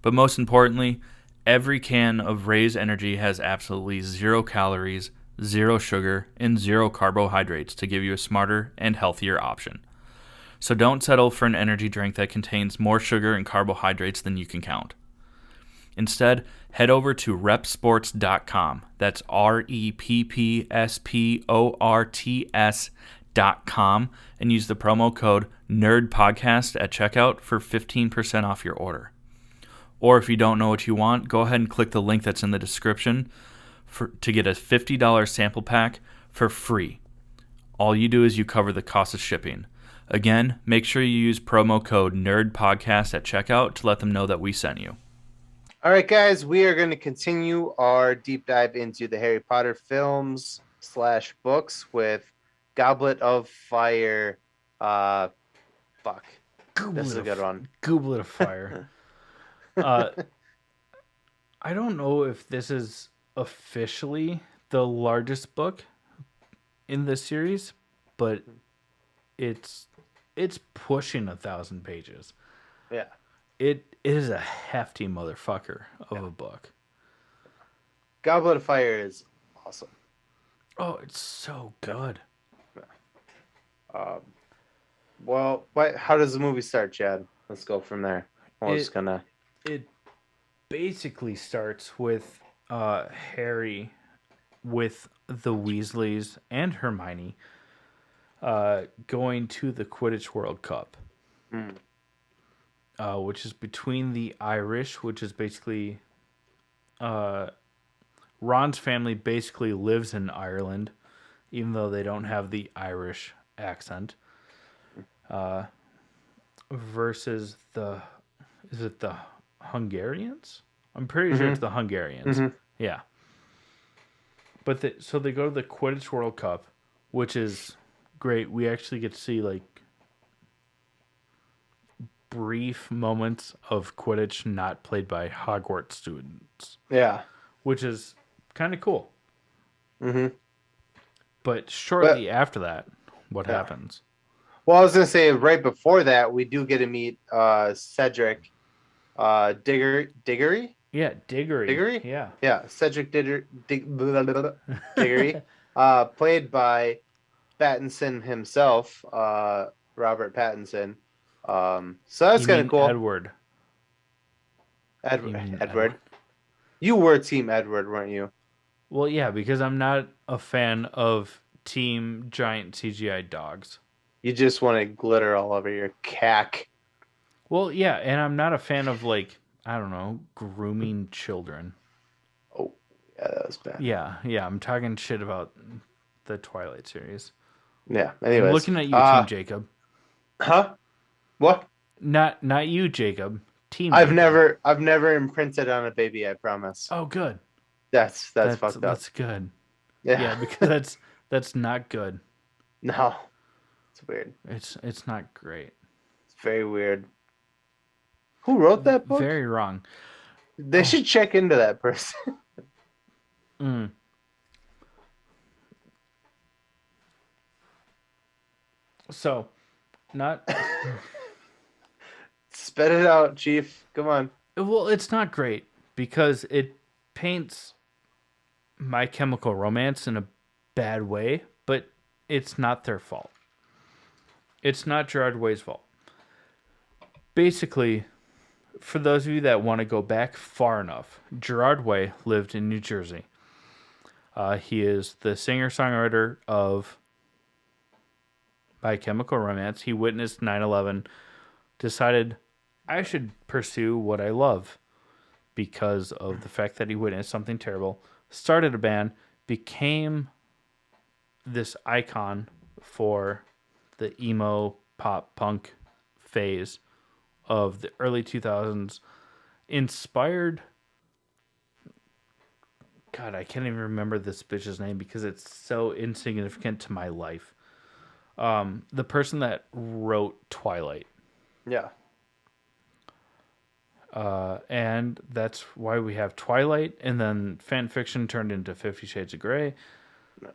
But most importantly, every can of Raise Energy has absolutely 0 calories, 0 sugar, and 0 carbohydrates to give you a smarter and healthier option. So don't settle for an energy drink that contains more sugar and carbohydrates than you can count. Instead, head over to repsports.com. That's REPPSPORTS.com and use the promo code NERDPODCAST at checkout for 15% off your order. Or if you don't know what you want, go ahead and click the link that's in the description to get a $50 sample pack for free. All you do is you cover the cost of shipping. Again, make sure you use promo code NERDPODCAST at checkout to let them know that we sent you. All right, guys, we are going to continue our deep dive into the Harry Potter films / books with Goblet of Fire. Fuck. This is a good one. Goblet of Fire. I don't know if this is officially the largest book in this series, but it's pushing 1,000 pages. Yeah. It is a hefty motherfucker of a book. Goblet of Fire is awesome. Oh, it's so good. Well, how does the movie start, Chad? Let's go from there. It basically starts with Harry with the Weasleys and Hermione going to the Quidditch World Cup. Which is between the Irish, which is basically Ron's family basically lives in Ireland, even though they don't have the Irish accent. Versus is it the Hungarians? I'm pretty sure it's the Hungarians. Mm-hmm. Yeah. But so they go to the Quidditch World Cup, which is great. We actually get to see like brief moments of Quidditch not played by Hogwarts students, Yeah. which is kind of cool. Hmm. But But shortly after that, what yeah. happens? Well, I was gonna say right before that, we do get to meet Cedric Diggory. Yeah, Diggory. Diggory? Yeah. Yeah, Cedric blah, blah, blah, Diggory. Played by Pattinson himself, Robert Pattinson. So that's You kind of mean cool. Edward? You mean Edward? Edward. You were Team Edward, weren't you? Well, yeah, because I'm not a fan of Team Giant CGI dogs. You just wanted glitter all over your cack. Well, yeah, and I'm not a fan of like I don't know grooming children. Oh, yeah, that was bad. Yeah, I'm talking shit about the Twilight series. Yeah. I'm Anyways, looking at you, Team Jacob. huh? What? Not you, Jacob. Team Jacob. I've never imprinted on a baby. I promise. Oh, good. That's fucked up. That's good. Yeah. Yeah, because that's not good. No, it's weird. It's not great. It's very weird. Who wrote that book? Very wrong. They should check into that person. Mm. So, not Spit it out, Chief. Come on. well. It's not great because it paints My Chemical Romance in a bad way, but it's not their fault. It's not Gerard Way's fault. Basically, for those of you that want to go back far enough, Gerard Way lived in New Jersey. He is the singer-songwriter of My Chemical Romance. He witnessed 9/11, decided I should pursue what I love because of the fact that he witnessed something terrible, started a band, became this icon for the emo pop punk phase of the early 2000s, inspired. God, I can't even remember this bitch's name because it's so insignificant to my life. The person that wrote Twilight. Yeah. And that's why we have Twilight, and then fan fiction turned into 50 Shades of Grey. No.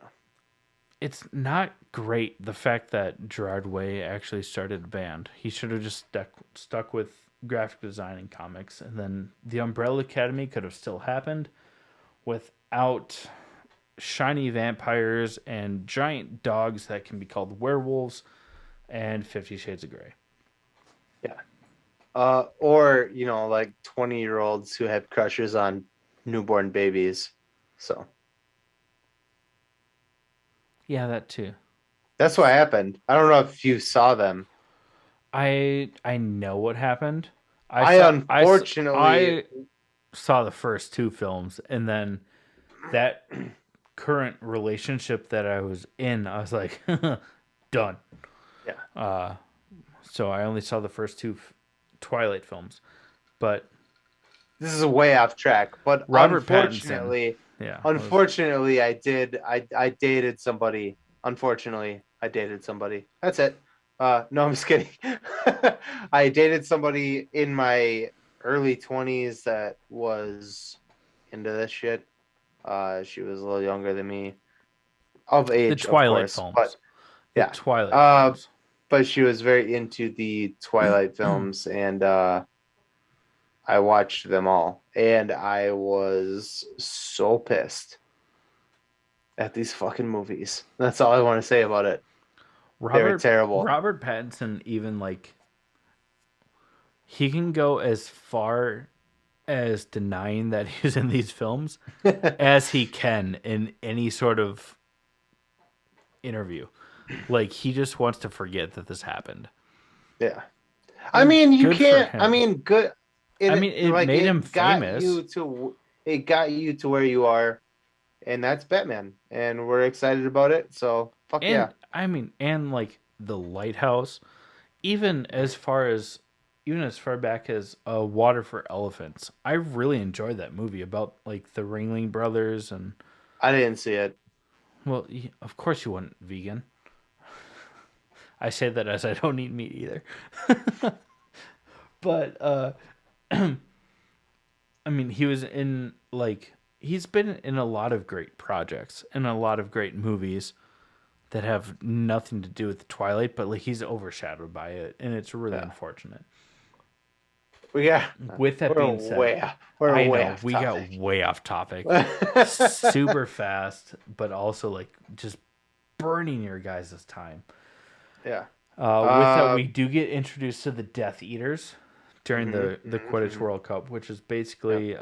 It's not great, the fact that Gerard Way actually started a band. He should have just stuck with graphic design and comics, and then the Umbrella Academy could have still happened without shiny vampires and giant dogs that can be called werewolves and 50 Shades of Grey. Yeah. Or, like 20-year-olds who had crushes on newborn babies. So Yeah, that too. that's what happened. I don't know if you saw them. I know what happened. Unfortunately I saw the first two films, and then that current relationship that I was in, I was like, done. Yeah. So I only saw the first two Twilight films, but This is way off track, but Robert unfortunately, Pattinson. Yeah. I dated somebody. Unfortunately, I dated somebody. That's it. No, I'm just kidding. I dated somebody in my early 20s that was into this shit. She was a little younger than me, of age, The Twilight of course, films. but yeah, Twilight films. but she was very into the Twilight films, and I watched them all, and I was so pissed at these fucking movies. That's all I want to say about it. They were terrible. Robert Pattinson even he can go as far as denying that he's in these films as he can in any sort of interview. Like, he just wants to forget that this happened. Yeah. I mean, you Good for can't. him. I mean, good. It made him famous. It got you to where you are, and that's Batman, and we're excited about it. So fuck yeah. I mean, and like The Lighthouse, even as far back as Water for Elephants, I really enjoyed that movie about like the Ringling Brothers and. I didn't see it. Well, of course you weren't vegan. I say that as I don't eat meat either. But I mean, he was in like he's been in a lot of great projects and a lot of great movies that have nothing to do with Twilight, but like he's overshadowed by it, and it's really Yeah. unfortunate. We got With that being said, we're I way know off we got topic. way off topic, super fast, but also like just burning your guys' time. Yeah. With that, we do get introduced to the Death Eaters during the Quidditch Mhm. World Cup, which is Yep. basically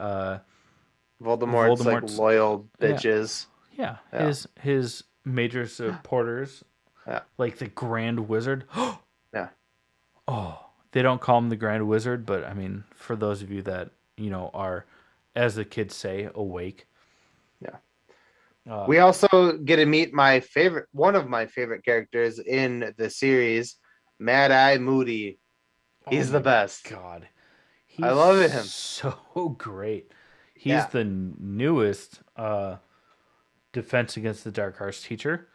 Voldemort's like Voldemort's. loyal Yeah, bitches. yeah. Yeah. His major supporters, Yeah. like the Grand Wizard. Yeah. Oh, they don't call him the Grand Wizard, but I mean, for those of you that are, as the kids say, awake. Yeah. Uh, We also get to meet one of my favorite characters in the series, Mad Eye Moody. oh He's the my best. God, I he's love him. so great. He's Yeah, the newest Defense Against the Dark Arts teacher.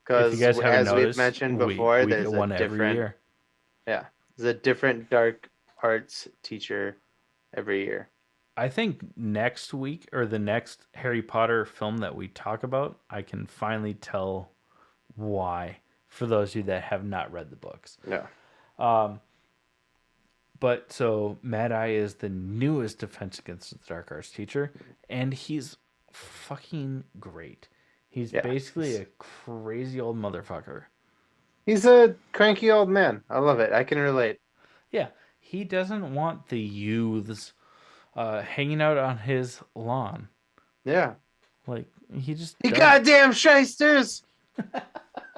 If you because guys haven't as we've noticed, mentioned we before, we get one every year. there's a different dark arts teacher every year. I think next week or the next Harry Potter film that we talk about, I can finally tell why for those of you that have not read the books. Yeah. But so Mad Eye is the newest Defense Against the Dark Arts teacher, and he's fucking great. He's Yeah. basically a crazy old motherfucker. He's a cranky old man. I love it. I can relate. Yeah, he doesn't want the youths hanging out on his lawn. Yeah. Like he just You doesn't. goddamn shysters!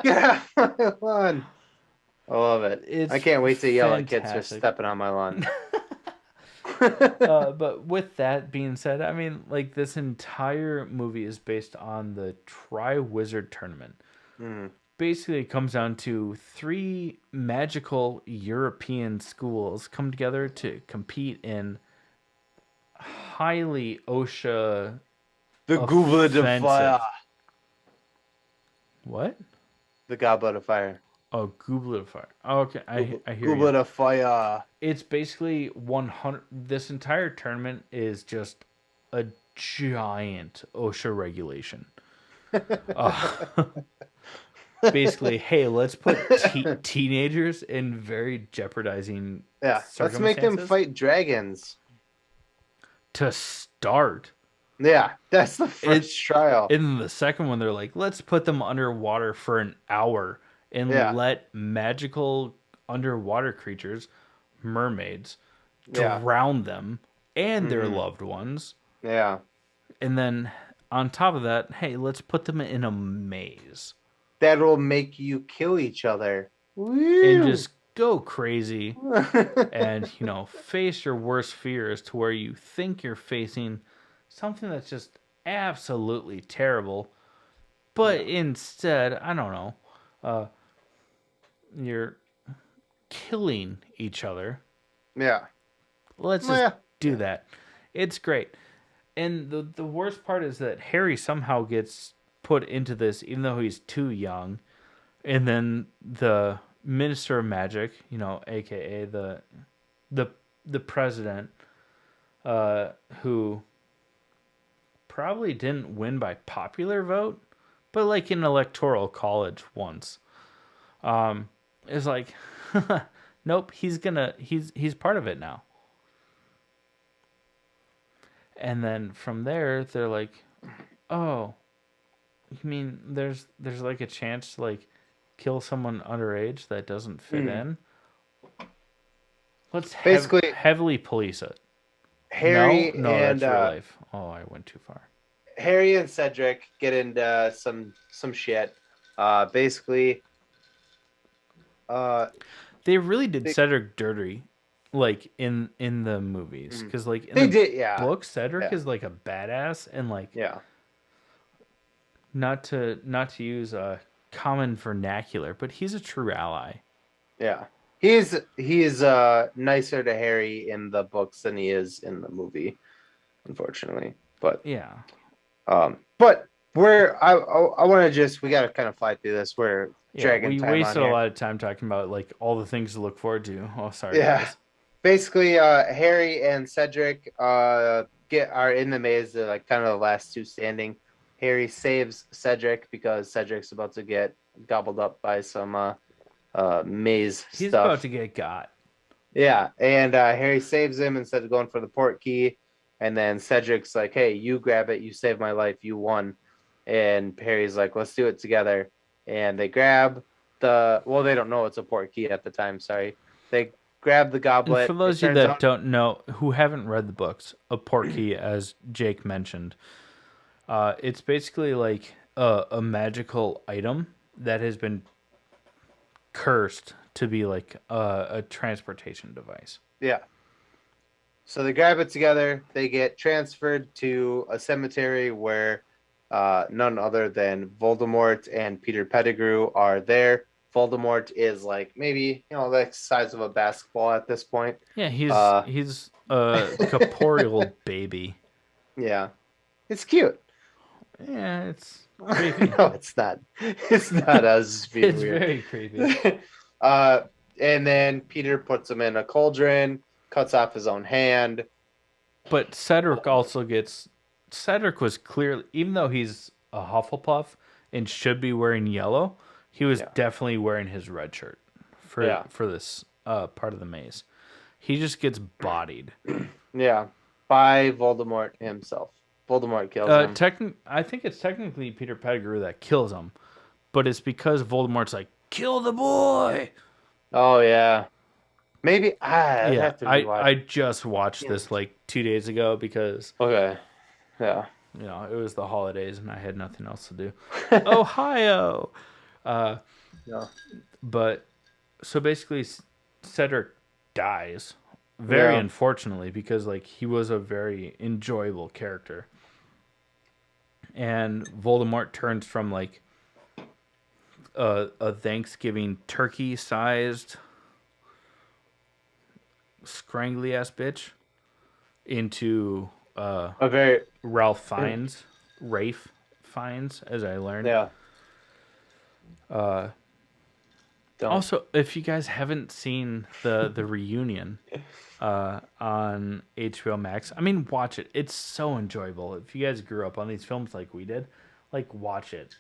Get off my lawn. I love it. It's I can't wait to yell at kids for fantastic. stepping on my lawn. But with that being said, I mean, like this entire movie is based on the Tri-Wizard Tournament. Mm. Basically, it comes down to three magical European schools come together to compete in highly OSHA The Goblet of offensive. Fire. What? The Goblet of Fire. Oh, Goblet of Fire. Oh, okay, I hear Goblet you. of Fire. It's basically 100. This entire tournament is just a giant OSHA regulation. Basically, hey, let's put teenagers in very jeopardizing Yeah, let's make them circumstances fight dragons. to start. Yeah, that's the first trial. In the second one, they're like, let's put them underwater for an hour and Yeah. let magical underwater creatures, mermaids, Yeah. drown them and their Mhm. loved ones. Yeah. And then on top of that, hey, let's put them in a maze That will make you kill each other. and just go crazy and, face your worst fears to where you think you're facing something that's just absolutely terrible. But instead, I don't know, you're killing each other. Yeah. Let's Well, just yeah. do that. It's great. And the worst part is that Harry somehow gets put into this, even though he's too young. And then the Minister of Magic, aka the president, who probably didn't win by popular vote, but like in electoral college once, is like, nope, he's part of it now. And then from there, they're like, oh, you mean there's like a chance to like kill someone underage that doesn't fit in? Let's Basically, heavily police it. Harry no, and that's real life. Oh, I went too far. Harry and Cedric get into some shit. Basically, they really did Cedric dirty, like in the movies, because like in they the did, yeah. book, Cedric Yeah. is like a badass, and like Yeah. not to use a common vernacular, but he's a true ally. Yeah. He's nicer to Harry in the books than he is in the movie, unfortunately. But yeah. But I want to we got to kind of fly through this. We're dragging we time wasted on a here. lot of time talking about like all the things to look forward to. Oh, sorry, Yeah. guys. basically, Harry and Cedric are in the maze. They're like kind of the last two standing. Harry saves Cedric because Cedric's about to get gobbled up by some maze He's about stuff. to get got. Yeah, and Harry saves him instead of going for the port key. And then Cedric's like, "Hey, you grab it. You saved my life. You won." And Harry's like, "Let's do it together." And they grab well, they don't know it's a port key at the time. Sorry, they grab the And for goblet. It those of you turns that out, don't know, who haven't read the books, a portkey, as Jake mentioned, it's basically like a magical item that has been cursed to be like a transportation device. yeah. So they grab it together. They get transferred to a cemetery where none other than Voldemort and Peter Pettigrew are there. Voldemort is like maybe the size of a basketball at this point. Yeah, he's Uh, he's a corporeal baby. yeah, it's cute. Yeah, it's creepy. No, it's not. It's not us being It's weird. very creepy. uh, and then Peter puts him in a cauldron, cuts off his own hand. But Cedric also gets. Cedric was clearly, even though he's a Hufflepuff and should be wearing yellow, he was Yeah. definitely wearing his red shirt for this part of the maze. He just gets bodied. Yeah, by Voldemort himself. Voldemort kills him. I think it's technically Peter Pettigrew that kills him, but it's because Voldemort's like, kill the boy. Oh yeah, maybe I'd Yeah, have to rewatch. I just watched this like 2 days ago because Okay, yeah, it was the holidays and I had nothing else to do. Ohio. yeah, But so basically, Cedric dies very yeah, unfortunately because like he was a very enjoyable character, and Voldemort turns from like a Thanksgiving turkey sized scrangly ass bitch into a very Ralph Fiennes, Rafe Fiennes, as I learned. yeah. Don't. Also, if you guys haven't seen the reunion on HBO Max, I mean, watch it. It's so enjoyable. If you guys grew up on these films like we did, like watch it.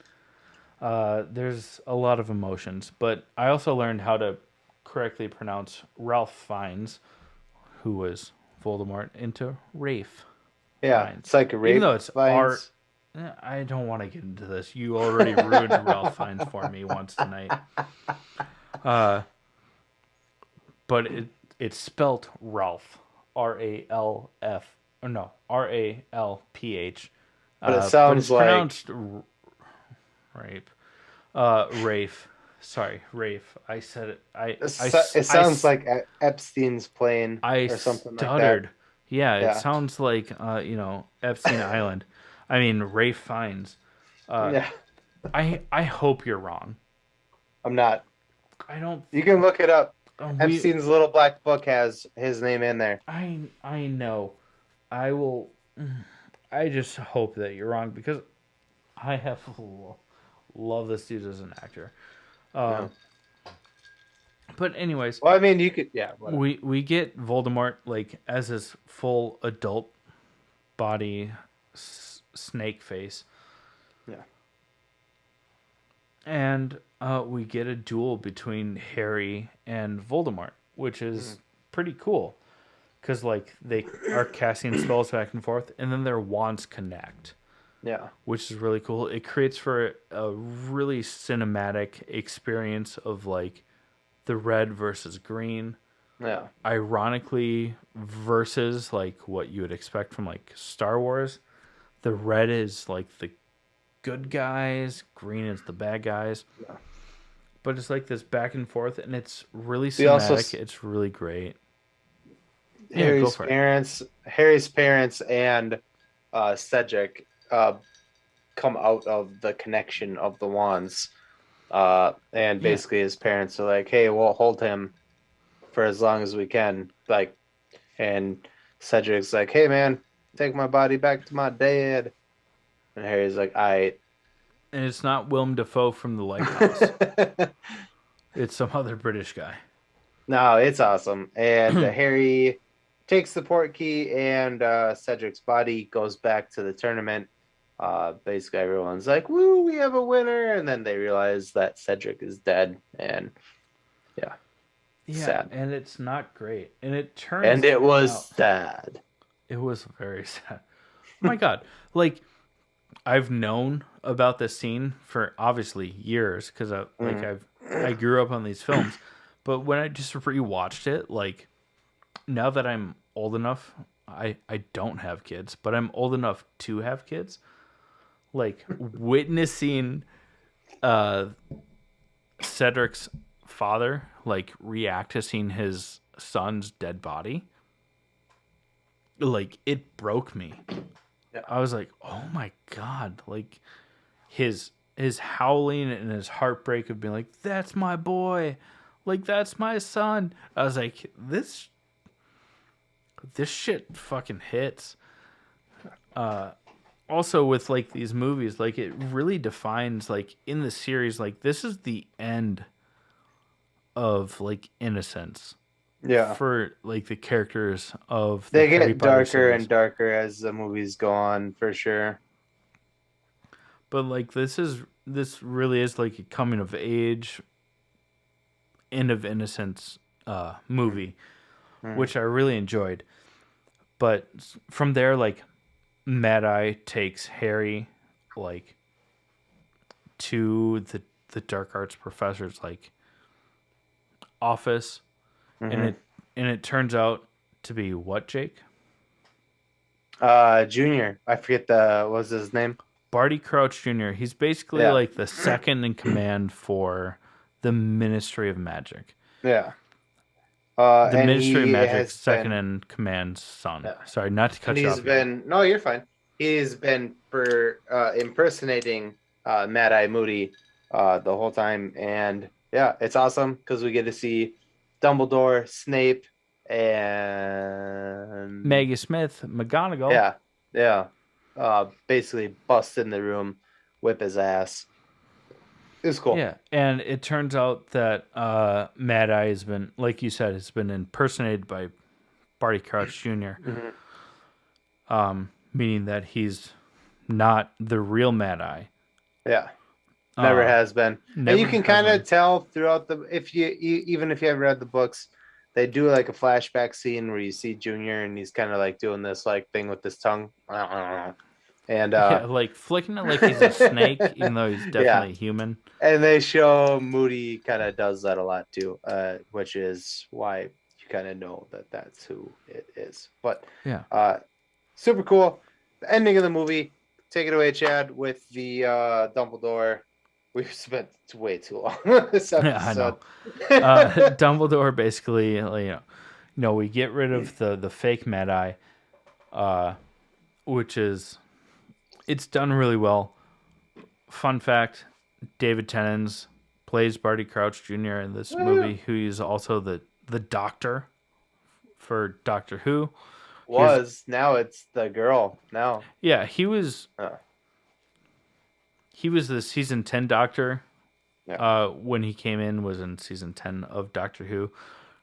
There's a lot of emotions, but I also learned how to correctly pronounce Ralph Fiennes, who was Voldemort, into Rafe Yeah, Fiennes. it's like a rape. Even though it's art, Vines. I don't want to get into this. You already ruined Ralph Fiennes for me once tonight. But it's spelt Ralph, Ralf, or no, Ralph. But it But sounds it's like pronounced rape. Rafe. Sorry, Rafe. I said it. it sounds like Epstein's plane I or something like stuttered. that. Yeah, it Yeah, sounds like Epstein Island. I mean Rafe Fiennes. yeah. I hope you're wrong. I'm not. I don't. You can look it up. We. Epstein's little black book has his name in there. I know. I will. I just hope that you're wrong because I have love this dude as an actor. Yeah. But anyways, Well, I mean, you could, yeah. Whatever. we get Voldemort like as his full adult body, snake face, Yeah. and we get a duel between Harry and Voldemort, which is pretty cool because like they are casting spells back and forth, and then their wands connect. Yeah. Which is really cool. It creates for a really cinematic experience of like the red versus green. Yeah. Ironically, versus like what you would expect from like Star Wars. The red is like the good guys, green is the bad guys. Yeah. But it's like this back and forth, and it's really We also cinematic. It's really great. Harry's parents and Cedric come out of the connection of the wands. And basically his parents are like, "Hey, we'll hold him for as long as we can." Like, and Cedric's like, "Hey, man, take my body back to my dad." And Harry's like, "I." And it's not Willem Dafoe from The Lighthouse. It's some other British guy. No, it's awesome. And Harry takes the port key, and Cedric's body goes back to the tournament. Basically, everyone's like, "Woo, we have a winner!" And then they realize that Cedric is dead, and yeah, Yeah, sad. and it's not great. And it And turns it was out sad. it was very sad. Oh my god. Like I've known about this scene for obviously years cuz Mm. I grew up on these films. But when I just rewatched it, like now that I'm old enough, I don't have kids, but I'm old enough to have kids. Like witnessing uh Cedric's father like react to seeing his son's dead body, like it broke me. Yeah. I was like, "Oh my god!" Like his howling and his heartbreak of being like, "That's my boy, like that's my son." I was like, this shit fucking hits." Also, with like these movies, like it really defines like in the series, like this is the end of like innocence Yeah. for like the characters of the They Harry get Potter darker series. and darker as the movies go on, for sure. But like this really is like a coming of age, end of innocence Mm. movie, Mm. which I really enjoyed. But from there, like Mad Eye takes Harry like to the dark arts professor's like office, and Hmm. it turns out to be what, Jake? Junior. I forget the what was his name? Barty Crouch Jr. He's basically Yeah. like the second in command for the Ministry of Magic. Yeah. The And Ministry of he Magic's has second been, in command's son. yeah, Sorry, not to and cut you he's off again. been, no, you're fine. He's been impersonating Mad Eye Moody the whole time. And yeah, it's awesome because we get to see Dumbledore, Snape, and Maggie Smith, McGonagall. yeah, yeah, basically bust in the room, whip his ass. It's cool. Yeah, and it turns out that Mad Eye has been, like you said, has been impersonated by Barty Crouch Jr., Mhm. meaning that he's not the real Mad Eye. Yeah. Never Uh, has been. And you Never can has kind of been. tell throughout the if even if you haven't read the books, they do like a flashback scene where you see Junior and he's kind of like doing this like thing with his tongue. And Yeah, like flicking it like he's a snake, even though he's yeah. definitely a human. And they show Moody kind of does that a lot too, which is why you kind of know that that's who it is. But Yeah. super cool. The ending of the movie. Take it away, Chad, with the Dumbledore. We've spent way too long on this Yeah, I know. episode. Dumbledore basically, like, we get rid of the fake Mad Eye, which is it's done really well. Fun fact: David Tennant plays Barty Crouch Jr. in this movie, who is also the Doctor for Doctor Who. Was now it's the girl now. Yeah, Uh, he was the season 10 Doctor. yeah. When he came in was in season 10 of Doctor Who.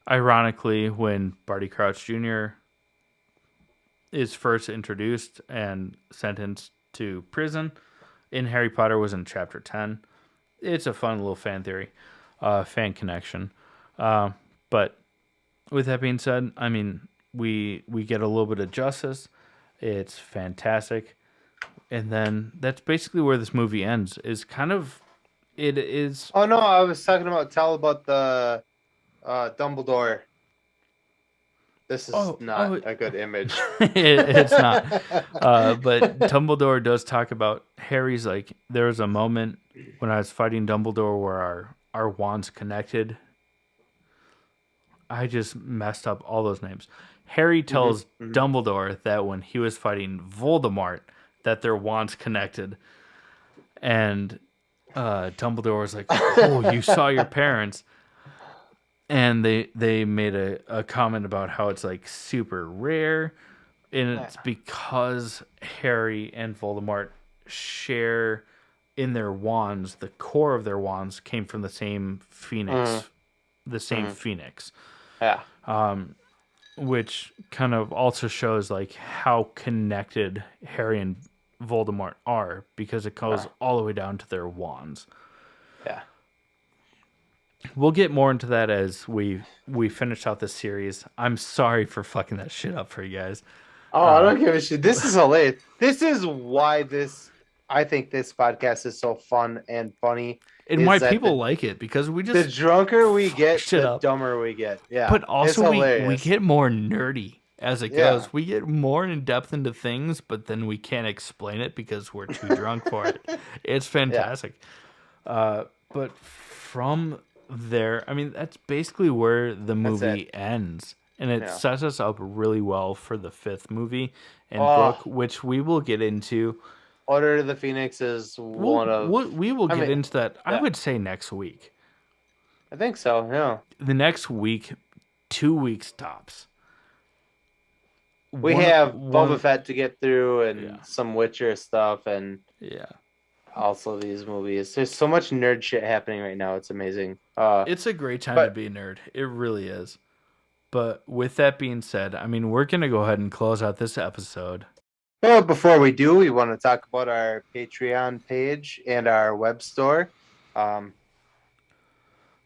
Ironically, when Barty Crouch Jr. is first introduced and sentenced to prison in Harry Potter was in chapter 10. It's a fun little fan theory, fan connection. But with that being said, I mean, we get a little bit of justice. It's fantastic. And then that's basically where this movie ends. Is kind of it is Oh no, I was talking about tell about the Dumbledore. This is not oh a good image. it's not. But Dumbledore does talk about Harry's like there was a moment when I was fighting Dumbledore where our wands connected. I just messed up all those names. Harry Mhm, tells mhm. Dumbledore that when he was fighting Voldemort that their wands connected, and Dumbledore was like, "Oh, you saw your parents." And they made a comment about how it's like super rare, and it's because Harry and Voldemort share in their wands. The core of their wands came from the same phoenix, Mhm, the same mhm. phoenix. Yeah. Which kind of also shows like how connected Harry and Voldemort are, because it goes all the way down to their wands. Yeah. We'll get more into that as we finish out this series. I'm sorry for fucking that shit up for you guys. Oh, I don't give a shit. This is hilarious. This is why I think this podcast is so fun and funny. And is why that people like it, because we the just drunker we get, shit the up. dumber we get. Yeah. But it's also we hilarious. get more nerdy as it Yeah. goes. We get more in depth into things, but then we can't explain it because we're too drunk for it. It's fantastic. But from there, I mean, that's basically where the movie ends. And it sets us up really well for the 5th movie and book, which we will get into. Order of the Phoenix is one of... We will get into that, I would say, next week. I think so, yeah. The next week, 2 weeks tops. We have Boba Fett to get through and some Witcher stuff and also these movies. There's so much nerd shit happening right now. It's amazing. It's a great time to be a nerd. It really is. But with that being said, I mean, we're going to go ahead and close out this episode. Well, before we do, we want to talk about our Patreon page and our web store.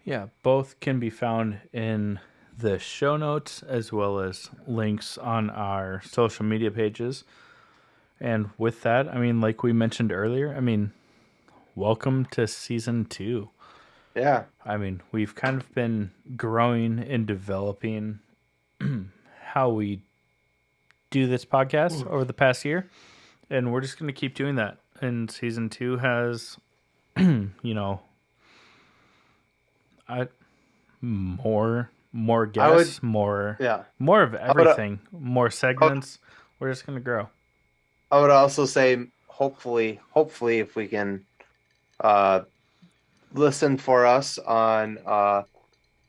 Yeah, both can be found in the show notes as well as links on our social media pages. And with that, I mean, like we mentioned earlier, I mean, welcome to season 2. Yeah. I mean, we've kind of been growing and developing how we do this podcast over the past year. And we're just going to keep doing that. And season 2 has, more guests, more of everything, more segments. We're just going to grow. I would also say, hopefully, if we can listen for us on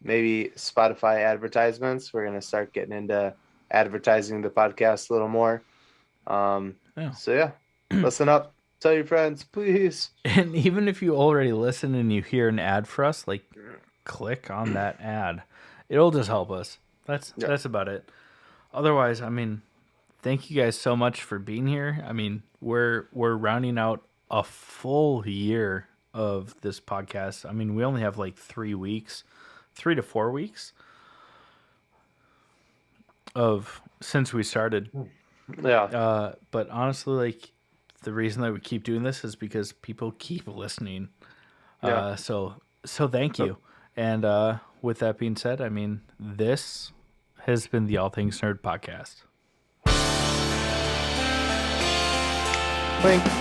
maybe Spotify advertisements. We're going to start getting into advertising the podcast a little more. So listen up. Tell your friends, please. And even if you already listen and you hear an ad for us, like, click on that ad. It'll just help us. That's about it. Otherwise, I mean, thank you guys so much for being here. I mean, we're rounding out a full year of this podcast. I mean, we only have like 3 to 4 weeks of since we started. Yeah. But honestly, like, the reason that we keep doing this is because people keep listening. So thank you. And with that being said, I mean, this has been the All Things Nerd podcast. Clink.